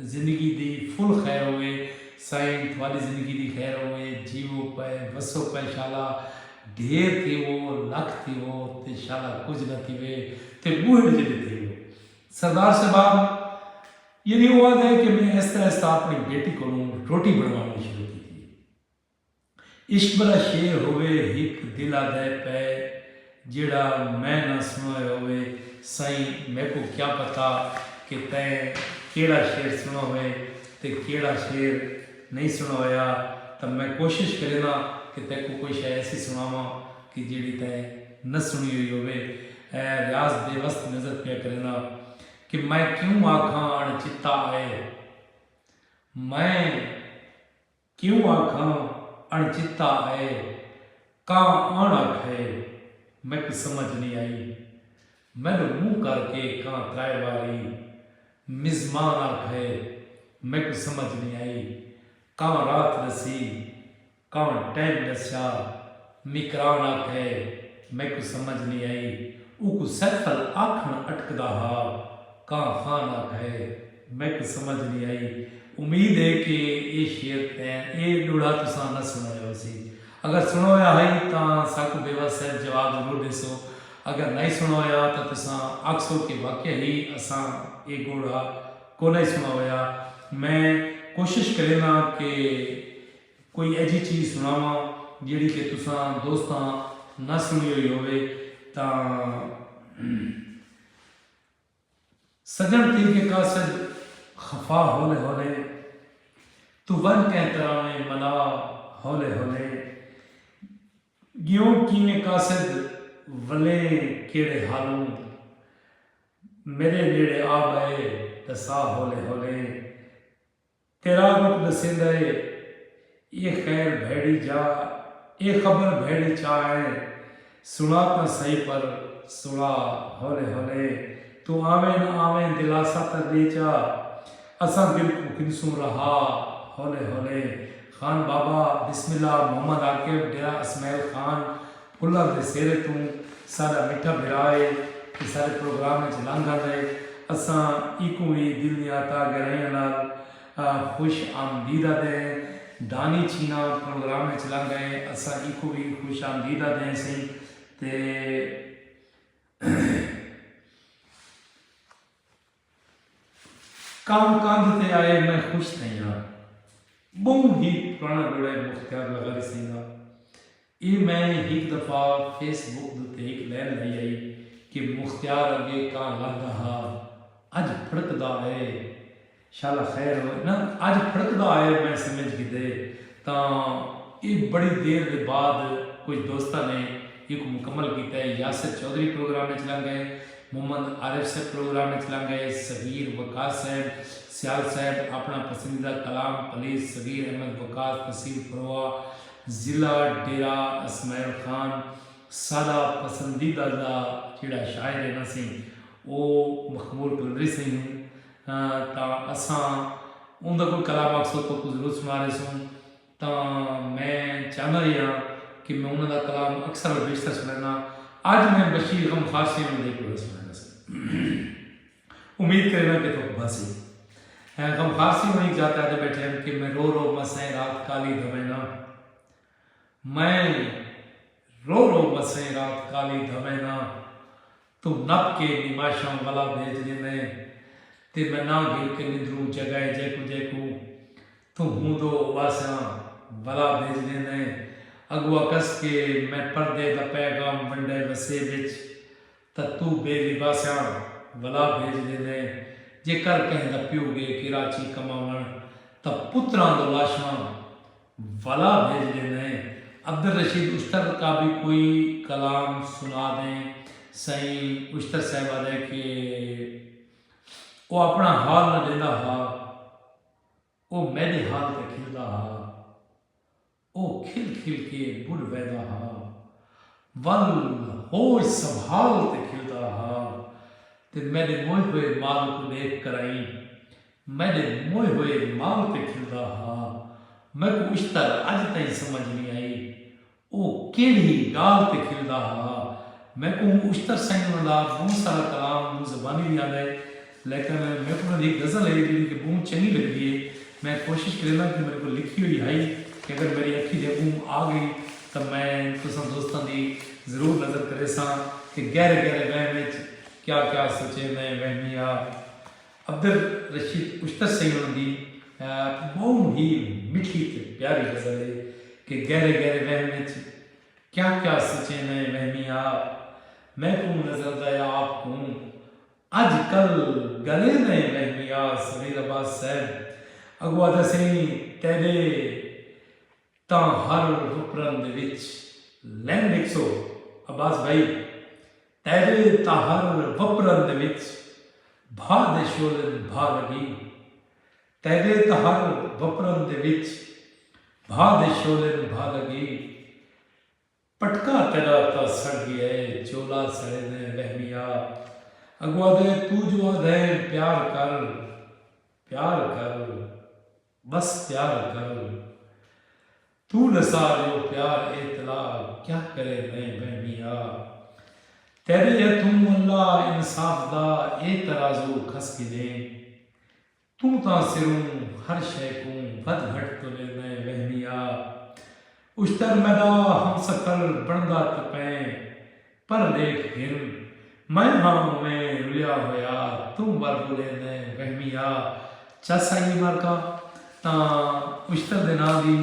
जिंदगी दी फुल खैर होवे साईं थोड़ी जिंदगी दी खैर होवे जीवो पे वसो पे शाला ढेर थी वो लख थी वो ते शाला कुछ न थी वे ते बूढ़ जड़ी थी वो। सरदार साहब ये नहीं हुआ है कि मैं इस तरह अपनी बेटी को रोटी बनवानी शुरू की थी। इश्क बड़ा शेर होवे हिक दिला दे पे जेड़ा मैं ना सुना होवे साईं मेरे को क्या पता कि तैं केड़ा शेर सुना हुए तो केड़ा शेर नहीं सुना होया। तब मैं कोशिश करेना कि तै को कोई शायद ऐसी सुनावा कि जी तैं न सुनी हुई होवे। रियाज बेवस्त नजर पे करना कि मैं क्यों आखा अणचिता आए, मैं क्यों आखा अणचिता आए, का आण आखे मैं कुछ समझ नहीं आई, मैंने मुंह करके कहाँ त्राए वारी मिजमान आखे मैं कुछ समझ नहीं आई, कहाँ रात दसी कहाँ टाइम दसा मिकरान आखे मैं कुछ समझ नहीं आई, उको सैफल आखन अटकदा हा कहाँ खान आखे मैं कुछ समझ नहीं आई। उम्मीद है कि ये शेर ये डूढ़ा तुसा न सुनाया सी, अगर सुनोया है तो साकू बेवस है जवाब जरूर देसो, अगर नहीं सुनोया तो तुसा आखसो कि वाकई ही असा ये घोड़ा को नहीं सुनाया। मैं कोशिश करेना कि कोई ऐसी चीज़ सुनावा जिहड़ी कि तुसा दोस्तां ना सुनी हुई होवे। सजन थी के कासद खफा होले होले, तू वन के तराने मना होले होले, गियों कीने कासद वले केड़े हालूं, मेरे नेड़े आ गए दसा होले होले, तेरा रुख दसिंदे ये खैर भेड़ी जा, ये खबर भेड़ी चाहे, सुना तो सही पर सुना होले होले, तू आवे न आवे दिलासा तर दे जा, असा दिल को किनसू रहा होले होले। खान बाबा बिस्मिल्लाह मोहम्मद आकिब डेरा इस्माइल खान फुल्ला दे सेरे तू सारा मिठा बिराए कि सारे प्रोग्राम में लांघा दे, असा इको ही दिल नियाता गहराइयां नाल खुश आमदीदा दे, दानी छीना प्रोग्राम में चला गए, असा इको भी खुश आमदीदा दें सी ते काम कांध ते आए मैं खुश नहीं हाँ, बहुत ही पुराना जोड़ा है मुख्तियार लगारी सिंह। ये मैं एक दफ़ा फेसबुक ते एक लैन लाई आई कि मुख्तियार अगे का लग रहा अज फड़कदा है, शाला खैर हो ना अज फड़कदा है मैं समझ गए तो ये बड़ी देर के बाद कुछ दोस्तों ने एक मुकम्मल किया है। यासिर चौधरी प्रोग्राम में चला गए, मोहम्मद आरिफ साहब प्रोग्राम में चला गए, सगीर वकास साहब सियाल साहब अपना पसंदीदा कलाम प्लीज सगीर अहमद वकास तहसील फरवा ज़िला डेरा इस्माइल खान सारा पसंदीदा का जोड़ा शायर है ना सी वो मखबूल कलंदरी सिंह तो असा उनका कोई कलाम अक्सर तो कुछ जरूर सुना रहे सूँ, तो मैं चाहता ही हाँ कि मैं उन्होंने कलाम अक्सर और बेशतर सुनना। आज मैं बशीर गम खासी में देखो सुनाना से उम्मीद करना कि तो बस ही गम खासी में जाता है बैठे हैं कि मैं रो रो मसें रात काली धमेना, मैं रो रो बसें रात काली धमेना, तू नप के निमाशा वाला भेज देने ते मैं ना गिर के निद्रू जगाए जैकू जैकू, तू हूँ दो वासा वाला भेज देने, अगुआ कस के मैं पर्दे दा पैगाम वंडे वसे विच त तू बेलिबासा वाला भेज देने, जेकर कह दा प्योगे किराची कमावन त पुत्रां दो लाशां वाला भेज देने। अब्दुल रशीद उस्तर का भी कोई कलाम सुना दें। सही उस्तर साहब आदे कि वो अपना हाल न देता हा, वो मेरे हाल ते खिलदा हा, वो खिल खिल के बुढ़ वैदा हा, वल होश संभाल ते खिलदा हा, ते मेरे मोए हुए माल को देख कर आई, मेरे मोए हुए माल ते खिलदा हा, मैं को उस्तर अज तई समझ नहीं आई, वो केड़ी गाल ते खिलदा हा। मैं को उस्तर संग दा बहुत सारा कलाम ज़बानी भी याद है, लेकिन मेरे को एक गज़ल है जी कि बहुत चंगी लगती है। मैं कोशिश करना कि मेरे को लिखी हुई है कि अगर मेरी अखी देखूँ आ गई तो मैं तुसा दोस्तों की जरूर नज़र करे सा कि गहरे गहरे वह में क्या क्या सोचे मैं वहमिया। अब्दुल रशीद उस्तर सिंह की बहुत ही मीठी प्यारी गज़ल है कि गहरे गहरे वह में क्या क्या सोचे मैं वहमिया, मैं को नजर दया आपको अजकल गले ने वहमिया। समीर अब्बास साहब अगवा दसी तेरे ता हर रुपरन दे विच लैंड 100 अब्बास भाई तेरे ताहर वपरन दे विच भा दे शोले भा लगी, तेरे ताहर वपरन दे विच भा दे शोले भा लगी, पटका तेरा ता सड़ गया चोला सड़े ने वहमिया, अगवा दे तू जो दे प्यार कर बस प्यार कर, तू नसारियो प्यार इतला क्या करे नहीं बहमिया, तेरे तुम अल्लाह इंसाफ दा ए तराजू खस के दे, तू ता सिरों हर शय को वध घट तो ले वहमिया, उश्तर मैदा हम सकल बनदा तपै पर लेख फिर मैं हाँ मैं रुया होया तुम वर बोले ने वहमिया। चासा ही मारका ता उश्तर दे नाम दी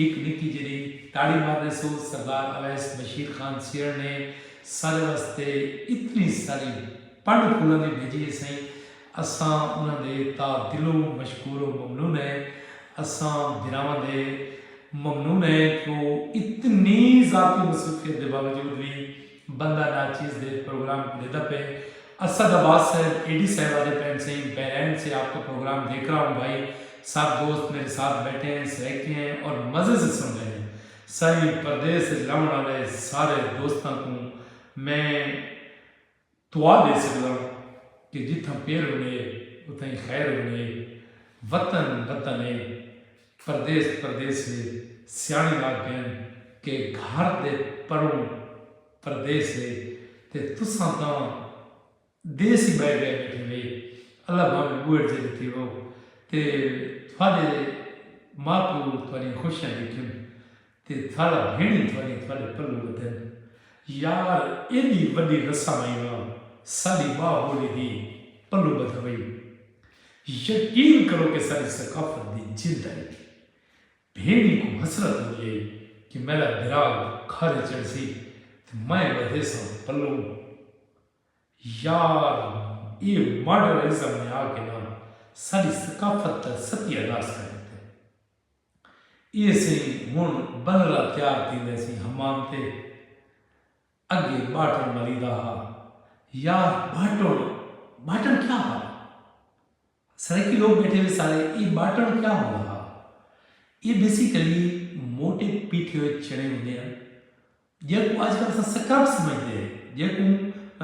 एक निकी जरी ताड़ी मारने सो सरदार अवैस बशीर खान सियर ने सारे वास्ते इतनी सारी पढ़ फूलों ने भेजी सही, असा उन्होंने ता दिलों मशकूर ममनून है, असा बिरावां दे ममनून है कि इतनी ज़ाती मसरूफियत के बावजूद भी बंदा नाचीज़ दे प्रोग्राम देता पे। असद अब्बास साहब एडी साहब वाले पैन से बहरैन से आपका प्रोग्राम देख रहा हूँ भाई, सब दोस्त मेरे साथ बैठे हैं, सहके हैं और मज़े से सुन रहे हैं। सही प्रदेश रहने वाले सारे दोस्तों को मैं दुआ दे सकता हूँ कि जितना पेड़ बने उतना ही खैर बने, वतन वतन है प्रदेश प्रदेश से सियाणी बात बहन के घर दे परों प्रदेश है ते तुसा ता देश ही बह गए बैठे वे, अल्लाह भावे बुएट जे थी वो ते थोड़े माँ प्यो थोड़ी खुशियाँ देखिन ते थाला भेड़ी थोड़ी थोड़े पल्लू बदन यार एडी वड्डी रस्सा महीना सारी माँ बोली दी पल्लू बदवई, यकीन करो कि सारी सकाफत दी जिंद आई, भेड़ी को हसरत हो गई कि मेरा बिराग खारे चढ़ सी मैं बधे सा पल्लू। यार ये मॉडर्निज्म में आके ना सारी सकाफत सत्यानाश कर देते, ये से हुण बनरा तैयार थी सी हमाम ते अगे बाटन मरीदा हा, यार बाटन क्या हा, सराइकी लोग बैठे हुए सारे ये बाटन क्या हो रहा, ये बेसिकली मोटे पीठे हुए चने होते हैं जेको आजकल स्क्रब समझते हैं, जेको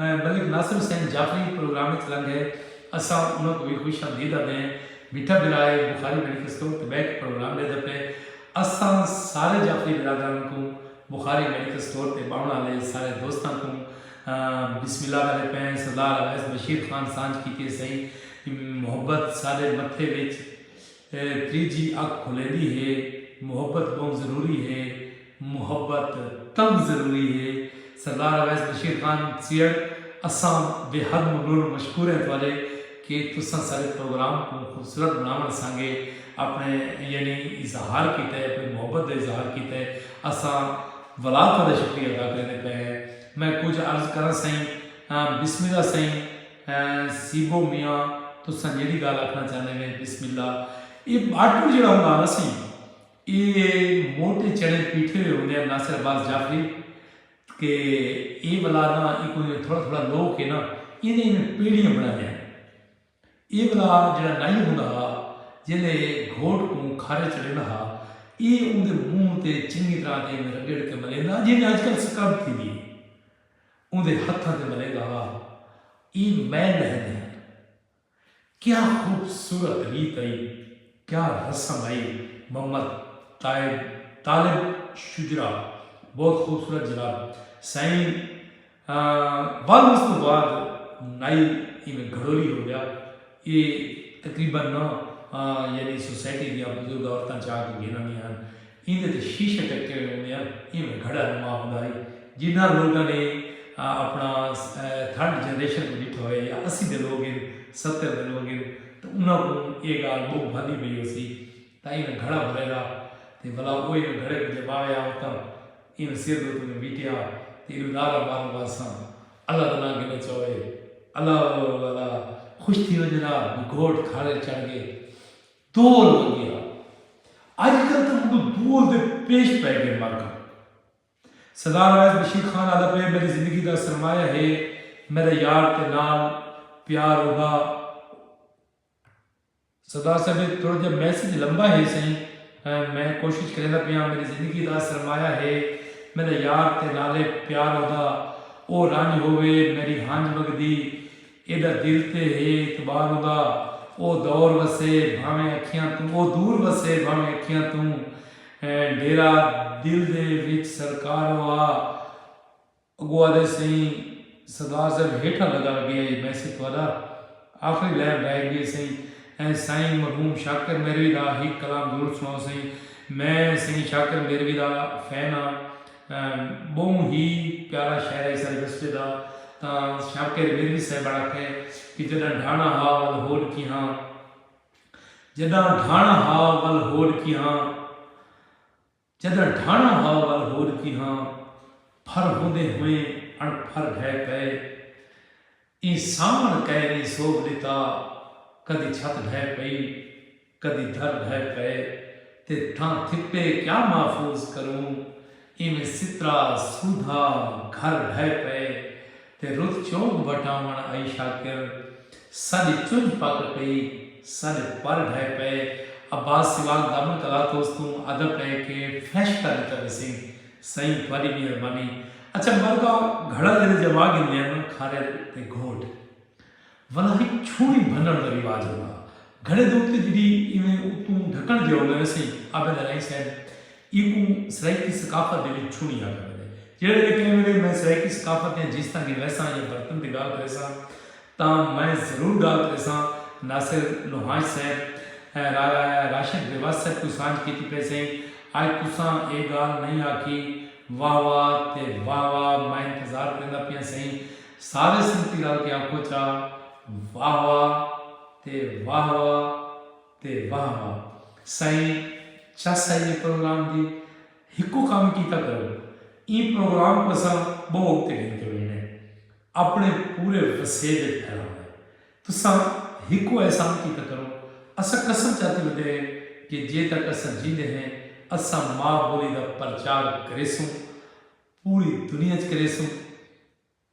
मलिक नासिर हुसैन जाफरी प्रोग्राम में चला गए असा उनको भी खुश आमदीद आते हैं, मीठा बिराए बुखारी मेडिकल स्टोर ते बैक प्रोग्राम ले दपे असा सारे जाफरी बिरादरान को बुखारी मेडिकल स्टोर ते बावण वाले सारे दोस्तों को बिस्मिल्लाह वाले पैं सरदार अवैस बशीर खान सांझ की सही मोहब्बत सारे मथे विच त्रीजी अख खुलेंदी है, मोहब्बत बहुत ज़रूरी है, मोहब्बत तब ज़रूरी है। सरदार अवैस बशीर खान सियर असा बेहद ममनून मशकूर हैं वाले कि तुसा सारे प्रोग्राम को खूबसूरत बनावन सांगे अपने यानी इजहार किया है, अपनी मोहब्बत का इजहार किया है, असा वला का शुक्रिया अदा करने पे है। मैं कुछ अर्ज करा सही बिस्मिल्लाह सही सीबो मियाँ तुसा जी गाल आखना चाहते हैं बिस्मिल्लाह। ये बाटू जो होंगे ना सही ये मोटे चने पीठे हुए होंगे नासिर अब्बास जाफरी के ये वाला ना ये थोड़ा थोड़ा लोग के ना इन्हें पीढ़ियाँ बना दिया, ये वाला जो नाई होंगे जिन्हें घोट को खारे चढ़ेना हा ये उनके मुंह ते चंगी तरह से रगड़ के मलेंदा जिन्हें आजकल स्क्रब थी दी उनके हथों से मलेगा हा ये मैल रहते हैं। क्या खूबसूरत रीत आई, क्या रस्म आई, मोहम्मद तालिब शुजरा बहुत खूबसूरत जनाब साईं बाद उस बाद नाई इमें घड़ोली हो गया ये तकरीबन ना यानी सोसाइटी दिया बुजुर्ग औरतां चाह के गिना नहीं हैं इन्हें तो शीशे टक्के हुए होंगे इमें घड़ा नुमा होंगे जिन्होंने लोगों ने अपना थर्ड जनरेशन को डिठो है या 80 के लोग 70 के लोग तो उन्होंने ये गाल बहुत भाली पई हो सी ताई में घड़ा भरेगा तो भला वो घड़े को जब आया होता इन सिर दो तुम्हें बीटिया तीर नारा मार वासा अल्लाह तना के न चोए अल्लाह वाला खुश थी हो जनाब घोट खाड़े चढ़ गए दोल हो गया आजकल तो उनको दोल दे पेश पै गए मार्का। सरदार अवैस बशीर खान आला पे मेरी जिंदगी का सरमाया है मेरे यार के नाल प्यार होगा। सरदार साहब थोड़ा जिहा मैसेज लंबा है सही, मैं कोशिश करेंदा पिया, मेरी जिंदगी का सरमाया है मेरे यार के नाले प्यार होगा। ओ रंज होवे मेरी हंज वगदी, एदा दिल ते है इतबार होगा। ओ दौर वसे भावें अखियां तू, ओ दूर वसे भावें अखियां तू, डेरा दिल दे विच सरकार हुआ। अगुआ दे सही सरदार साहब हेठा लगा गया मैसेज थोड़ा आखिरी लैन रह गई सही। साईं मरहूम शाकिर मेरवी दा ही कलाम जरूर सुनाओ सही। मैं सही शाकिर मेरवी दा फैन हाँ, बहुत ही प्यारा शायर है सारे बस्ते दा। तो शाकिर मेरवी साहब आखे कि जदा ढाणा हा वल होड़ की हाँ, जदा ढाणा हा वल होड़ की हाँ, जदा ढाणा हा वल होड़ की हाँ, फर होंदे हुए अणफर ढह पे, इंसान कह नहीं सोभ दिता, कदी छत ढह पई कदी धर ढह पे, ते थां थिप्पे क्या महफूज करूं, इवें सितरा सूधा घर ढह पे, ते रुत चौक बटावण आई शाकिर, साडी चुंझ पक पई साडे पर ढह पे। अब्बास सिवाग दामन कला दोस्तों अदब है कि फैश कर दिता वैसे सही वाली मेहरबानी। अच्छा मरगा घड़ा जरे जवाग इंदियन खारे ते घोट वला ही छुणी भनण दा रिवाज होगा। घड़े दे उत्ते जिहड़ी इवें तू ढकण जो होवे वैसे आबे दा नहीं साहब इकू सराइकी सकाफत दे विच छुणी आ करे जेड़े कि कहीं मैं सराइकी सकाफत या जिस तरह की वैसा या बर्तन दी गल करे सा तां मैं जरूर गल करे सा नासिर लोहाज साहब राशिद बेवास साहब को सांझ कीती पे सही। आज तुसां ये गल नहीं आखी वाह वाह ते वाह वाह, मैं इंतजार करदा पिया सही सारे संगती गल के आखो चा वाह वाह ते वाह वाह ते वाह वाह। सही चस है ये प्रोग्राम दी हिको काम कीता करो, ई प्रोग्राम को असां बहुत तरीन के वेने अपने पूरे वसे दे फैलाना तुसां हिको एहसान कीता करो। असां कसम चाहते बदे कि जे तक असां जींदे हैं असां माँ बोली का प्रचार करेसूं, पूरी दुनिया च करेसूं,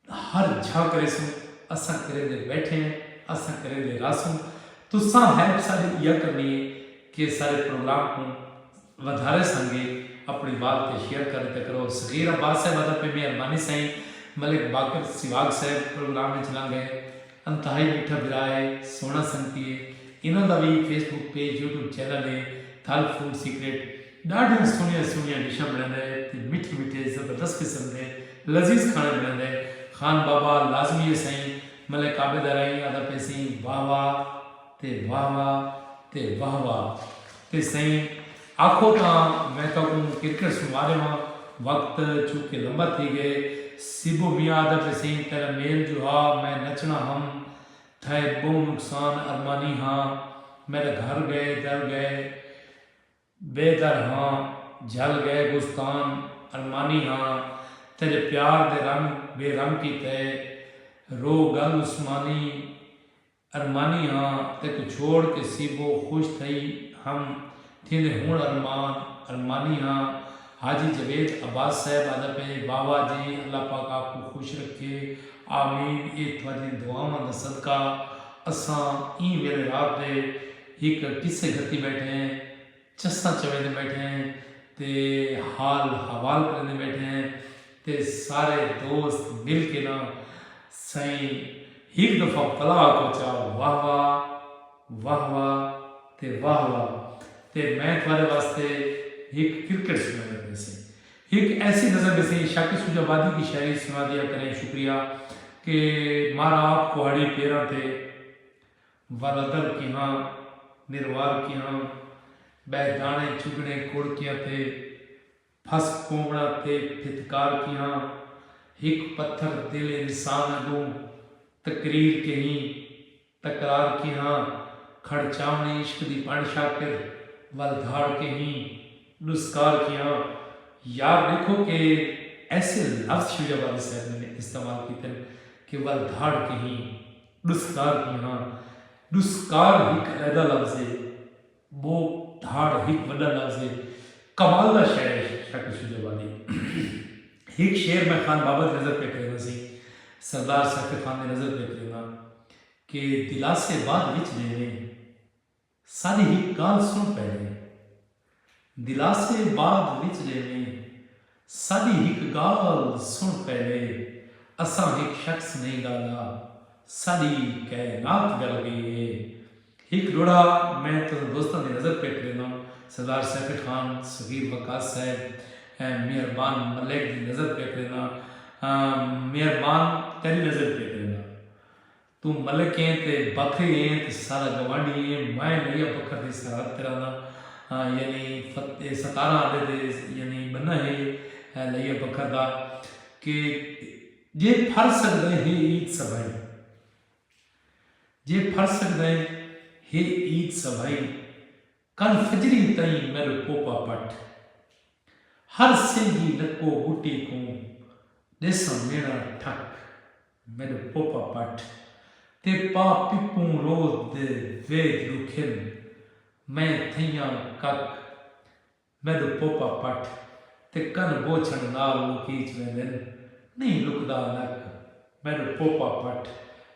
हर जगह करेसूं। असां करे दे बैठे हैं, असां करे दे रासूं। तुसां हेल्प सारी यह करनी है कि सारे प्रोग्राम को वधारे संगे अपनी बात पे शेयर करते करो। सगीर अब्बास साहब अदा पे मेहरबानी सही, मलिक बाकर सिवाग साहब प्रोग्राम में चला गए, अंतहाई मीठा बिराए सोना संगती है। इन्हों का भी फेसबुक पेज यूट्यूब चैनल है थल फूड सीक्रेट, ॾाढियूं सुहिणियूं सुहिणियूं डिशां बनाईंदा ते मिठे मिठे ज़बरदस्त क़िस्म के लज़ीज़ खाने बनाईंदा। खान बाबा लाज़मी साईं मलिक आबिद राई आदा पे सी वाह वाह ते वाह वाह ते वाह वाह ते सही आखो तां मैं तो क्रिकेट सुनवा रहा वक्त चूंकि लंबा थी गए। सिबो मियाँ आदा पे सी तेरा मेल जो हा मैं नचना हम थे बहु नुकसान अरमानी हाँ, मेरे घर गए दर गए बेदर हाँ, जल गए गुस्तान अरमानी हाँ, तेरे प्यार दे रंग बेरंग की तय रो गल उस्मानी अरमानी हाँ, ते को छोड़ के सीबो खुश थई हम थींदे हुण अरमान अरमानी हाँ। हाजी जवेद अब्बास साहब आदा पे बाबा जी अल्लाह पाक आपको खुश रखे आमीन। ये थोड़ी दुआवां दा सदका असां ई वेले रात दे एक किस्से गति बैठे हैं, चस्सा चवेंदे बैठे हैं ते हाल हवाल करने बैठे हैं ते सारे दोस्त मिल के ना सही एक दफ़ा पला को चा वाह वाह वाह वाह ते वाह वाह ते मैं तुम्हारे वास्ते एक क्रिकेट सुना से एक ऐसी नज़र में से शाकिर सुजाबादी की शायरी सुना दिया करें। शुक्रिया कि मारा आप कुहाड़ी पेरा थे वलदर की हाँ निर्वार की हाँ बैदाने चुगने कुड़कियाँ थे फस कोमड़ा थे फितकार की हाँ एक पत्थर दिल इंसान अगू तकरीर के ही तकरार की हाँ खड़चावने इश्क दी पण शाकिर वलधाड़ के ही नुस्कार की हाँ। याद देखो कि ऐसे लफ्ज़ शुजाबादी साहब ने इस्तेमाल किए कि वलधाड़ के ही नुस्कार की हाँ। नुस्कार एक अलहदा लफ्ज़ है, वो धाड़ एक वड्डा लफ्ज़ है। कमाल का शायर शाकिर शुजाबादी एक शेर में खान बाबत नजर पे करे सी सरदार सैफ खान की नज़र देख लेना कि दिलासे बाद विच लेने सारी ही गाल सुन पहले, दिलासे बाद विच लेने साडी हिक गाल सुन पहले, असां हिक शख्स नहीं गाला साडी कैनात गल गई है। हिक जोड़ा मैं तो दोस्तों की नज़र पे लेना सरदार सैफ खान, सगीर वकास साहब, मेहरबान मलिक की नज़र पे लेना, मेहरबान तेरी नज़र पे लेना, तू मलिक है तो बखरी है तो सारा गवांडी है, मैं लिया बखर की सराहत तेरा ना यानी फतेह 17 आदे दे यानी बना है लिया बखर का कि जे फर सकते हैं ईद सभाई, जे फर सकते हैं ईद सभाई, कल फजरी तई मेरे पोपा पट, हर सिंगी लको बूटी को देसा मेरा ठक मेरे पोपा पट, ते पा पिपू रोज दे वेद रुखिन, मैं थैया कक मेरे पोपा पट, ते कन बोछण नाल लुकीच वेंदन नहीं लुकदा नक मेरे पोपा पट।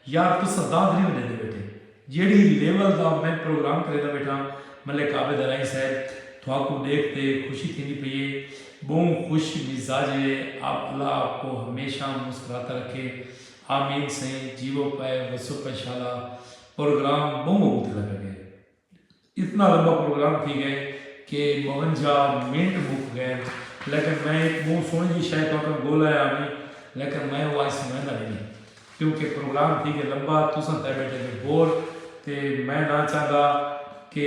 यार तुसा दादरी होने दे बेटे जेड़ी लेवल का मैं प्रोग्राम करेदा बेटा मलिक आबिद राई साहब थोको देखते खुशी थी पई है, बहुत खुश मिजाज है, आप अल्लाह आपको हमेशा मुस्कुराता रखे, आमीन सही, जीवो पाए वसो पे शाला। प्रोग्राम बहुत लग गए, इतना लंबा प्रोग्राम थी गए कि 52 मिनट मुक गए, लेकिन मैं एक मुँह सोने की शायद तो गोला है आमी, लेकिन मैं वो आज सुना नहीं क्योंकि प्रोग्राम थी कि लंबा तुसा तय बैठे थे बोर, तो मैं ना चाहता कि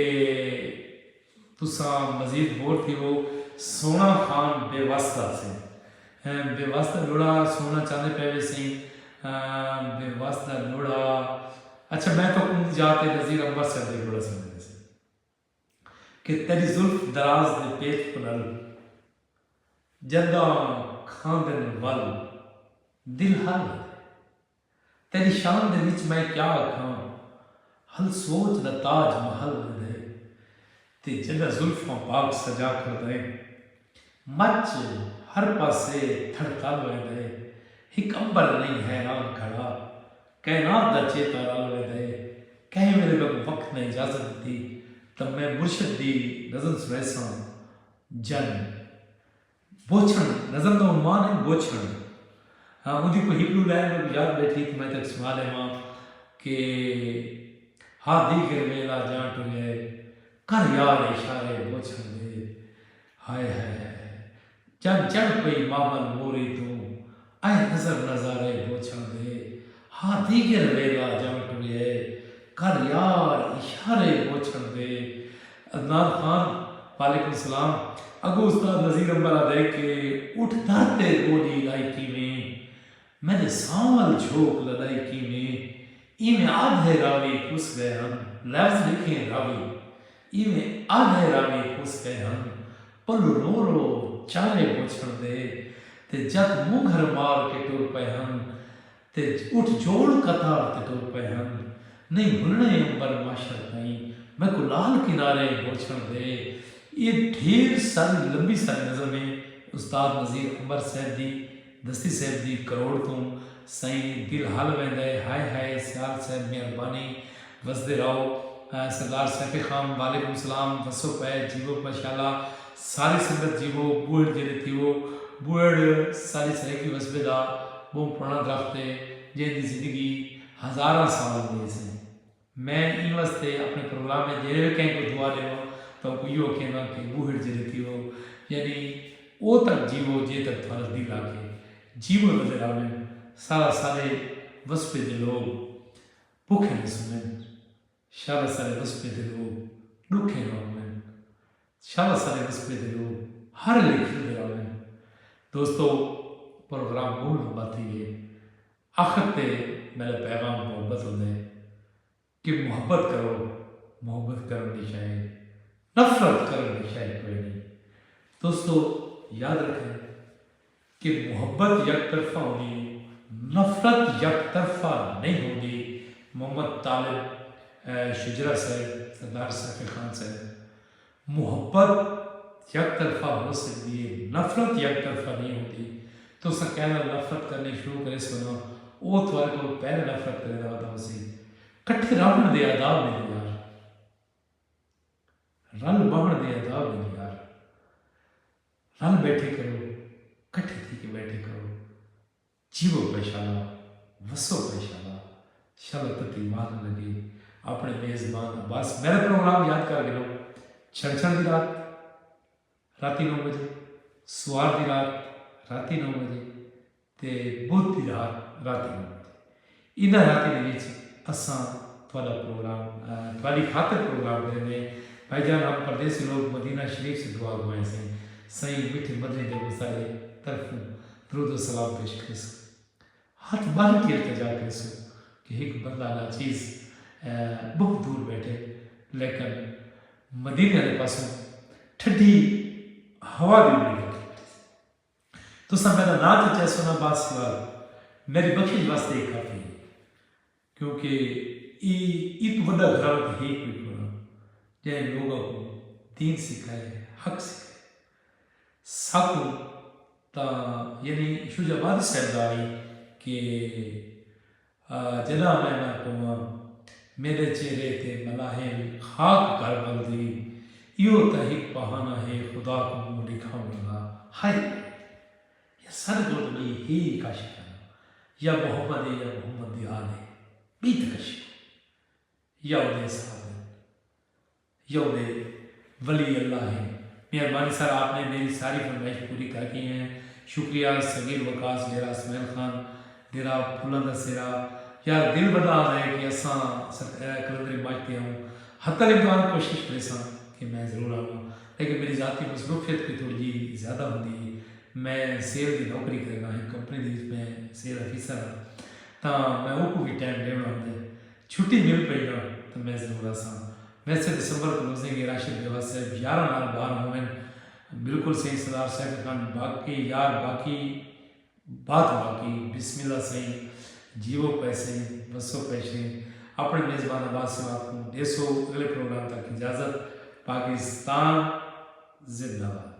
तुसा मजीद बोर थी। वो सोना खान बेवास्ता से बेवास्ता लोड़ा सोना चाहते पे वैसे बेवास्ता लोड़ा, अच्छा मैं तो उन जाते नज़ीर अंबर से दे लोड़ा समझते से कि तेरी जुल्फ दराज दे पेट पुनल जदा खांदन वल दिल हाल, तेरी शान दे विच मैं क्या आखां हल सोच द ताज महल दे, ते जदा जुल्फों पाक सजा कर दे मच हर पासे थड़थड़ दे, हिक अंबर नहीं हैरान खड़ा कैनात दा चेता रल दे, कहे मेरे वक्त ने इजाजत दी तब मैं मुर्शद दी नज़र सुरैसा जन बोछण नज़र का उन्मान है बोछण। हाँ उनकी कोई हिब्रू लाइन याद बैठी तो मैं तक सुना लेवा कि हाथी गिर मेला जान टुगे कर यार इशारे बोछण दे, हाय हाय जब चढ़ पई मामल मोरी तू आए नजर नजारे बोछण दे, हाथी गिर मेला जान टुगे कर यार इशारे बोछण दे। अदनान खान वालेकुम सलाम, अगो उस्ताद नज़ीर अंबर आदे के उठ धरते गोली लाइकी में मैंने सांवल झोंक लदाइकी में इमें आधे रावी पुस गए हम, लफ्ज लिखे रावी इमें आधे रावी पुस गए हम, पल रो रो चारे बोछण दे, ते जत मुँह घर मार के टुर पे हम, ते उठ जोड़ कतार ते टुर पे हम, नहीं भूलने अंबर माशर नहीं मैं को लाल किनारे बोछण दे। ये ढेर सारी लंबी सारी नज़र में उस्ताद नज़ीर अंबर साहब दी दस्ती साहब दी करोड़ तू सही दिल हल वेंदे, हाय हाय सियाल साहब मेहरबानी वसदे रहो। सरदार सैफ खान वालेकुम सलाम, वसो पै जीवो माशाल्लाह, सारी संगत जीवो बुढ़ जेड़े थी वो बुढ़ सारी सरे की वसबेदा वो पुराना दरख्त है जिंदी जिंदगी हज़ारा साल दी से। मैं इन वास्ते अपने प्रोग्राम में जेड़े कहीं को दुआ देवा तो यो कहना कि बूढ़ जेड़े थी वो यानी वो तक जीवो जे तक थोड़ा दिल आके जीवो नजर आवे, सारा सारे वसपे दे लोग भूखे न सुने, सारा सारे वसपे दे लोग दुखे न होवे, सारा सारे वसपे दे लोग हर लिखे दे आवे। दोस्तों प्रोग्राम बहुत लंबा थी है, आखिर ते मेरा पैगाम मोहब्बत होंदे कि मोहब्बत करो, मोहब्बत करनी चाहिए, नफरत करनी चाहिए कोई नहीं। दोस्तों याद रखें कि मोहब्बत एक तरफा होगी, नफरत एक तरफा नहीं होगी। मोहम्मद तालिब शुजरा साहब, सरदार सैफ खान साहब, मोहब्बत एक तरफा हो सकती है, नफरत एक तरफा नहीं होती। तो सब कहना नफरत करनी शुरू करे सुनो ਉਹ ਤੁਹਾਡੇ ਕੋਲ ਪਹਿਲੇ ਨਫ਼ਰਤ ਕਰੇਗਾ ਤਾਂ ਅਸੀਂ ਇਕੱਠੇ ਰਹਿਣ ਦੇ ਆਦਾਬ ਨੇ ਯਾਰ, रल बहण दे आदाब ने यार, रल बैठे करो, कट्ठे थी के बैठे करो, जीवो पेशाला, वसो पेशाला, शाला तती मान लगे अपने मेजबान। बस मेरा प्रोग्राम याद कर लो, छड़छड़ की रात राती 9 बजे, सुवार की रात राती 9 बजे, ते बुध की रात राती 9 बजे। इन्हां राती दे विच असां थोड़ा प्रोग्राम थोड़ी खातर प्रोग्राम करेंगे। भाईजान हम परदेसी लोग मदीना शरीफ से दुआ गुआए से सही मिठे मदनी दे गुजारे तरफ दरूद सलाम पेश कर हाथ बाहर की इल्तिजा कर कि एक बंदा नाचीज बहुत दूर बैठे, लेकिन मदीने के पासों ठंडी हवा भी मिली तो सब मेरा नाच चाहे सुना बात सिवा मेरी बख्शिश वास्ते ही काफ़ी है, क्योंकि एक बड़ा घर है कोई जै लोगों को दीन सिखाए, हक सिखाए साकू ता यानी शुजाबाद साहब आई कि जना मैं ना को मेरे चेहरे थे मलाहे खाक कर बल्दी यो तहिक बहाना है खुदा को लिखा होगा हाय या सर जो तो ही काशिफाना या मोहम्मद या मोहम्मद याद है बीत कशिफ या उन्हें साहब यौदे वली अल्लाह है। मेहरबानी सर आपने मेरी सारी फरमाइश पूरी कर की हैं, शुक्रिया। सगीर वकास डेरा इसमाइल खान डेरा फुलन दसेरा यार दिल बड़ा है कि असा कलंदरी बाजते हूँ हत्ता इम्कान कोशिश करे सा कि मैं ज़रूर आऊँ, लेकिन मेरी जाती मसरूफियत की थोड़ी जी ज़्यादा होती है। मैं सेल की नौकरी करेगा एक कंपनी की में सेल ऑफिसर तो मैं वो भी टाइम देना होंगे, छुट्टी मिल पई ना तो मैं ज़रूर आसा। वैसे दिसंबर क्लोजिंग राशिद जवाब साहब 11 नाल 12 होवन बिल्कुल सही सरदार साहब खान बाकी यार बाकी बात बाकी बिस्मिल्लाह सही जीवो पैसे बसो पैसे अपने मेज़बान आबाद से आपको 150 अगले प्रोग्राम तक इजाज़त। पाकिस्तान जिंदाबाद।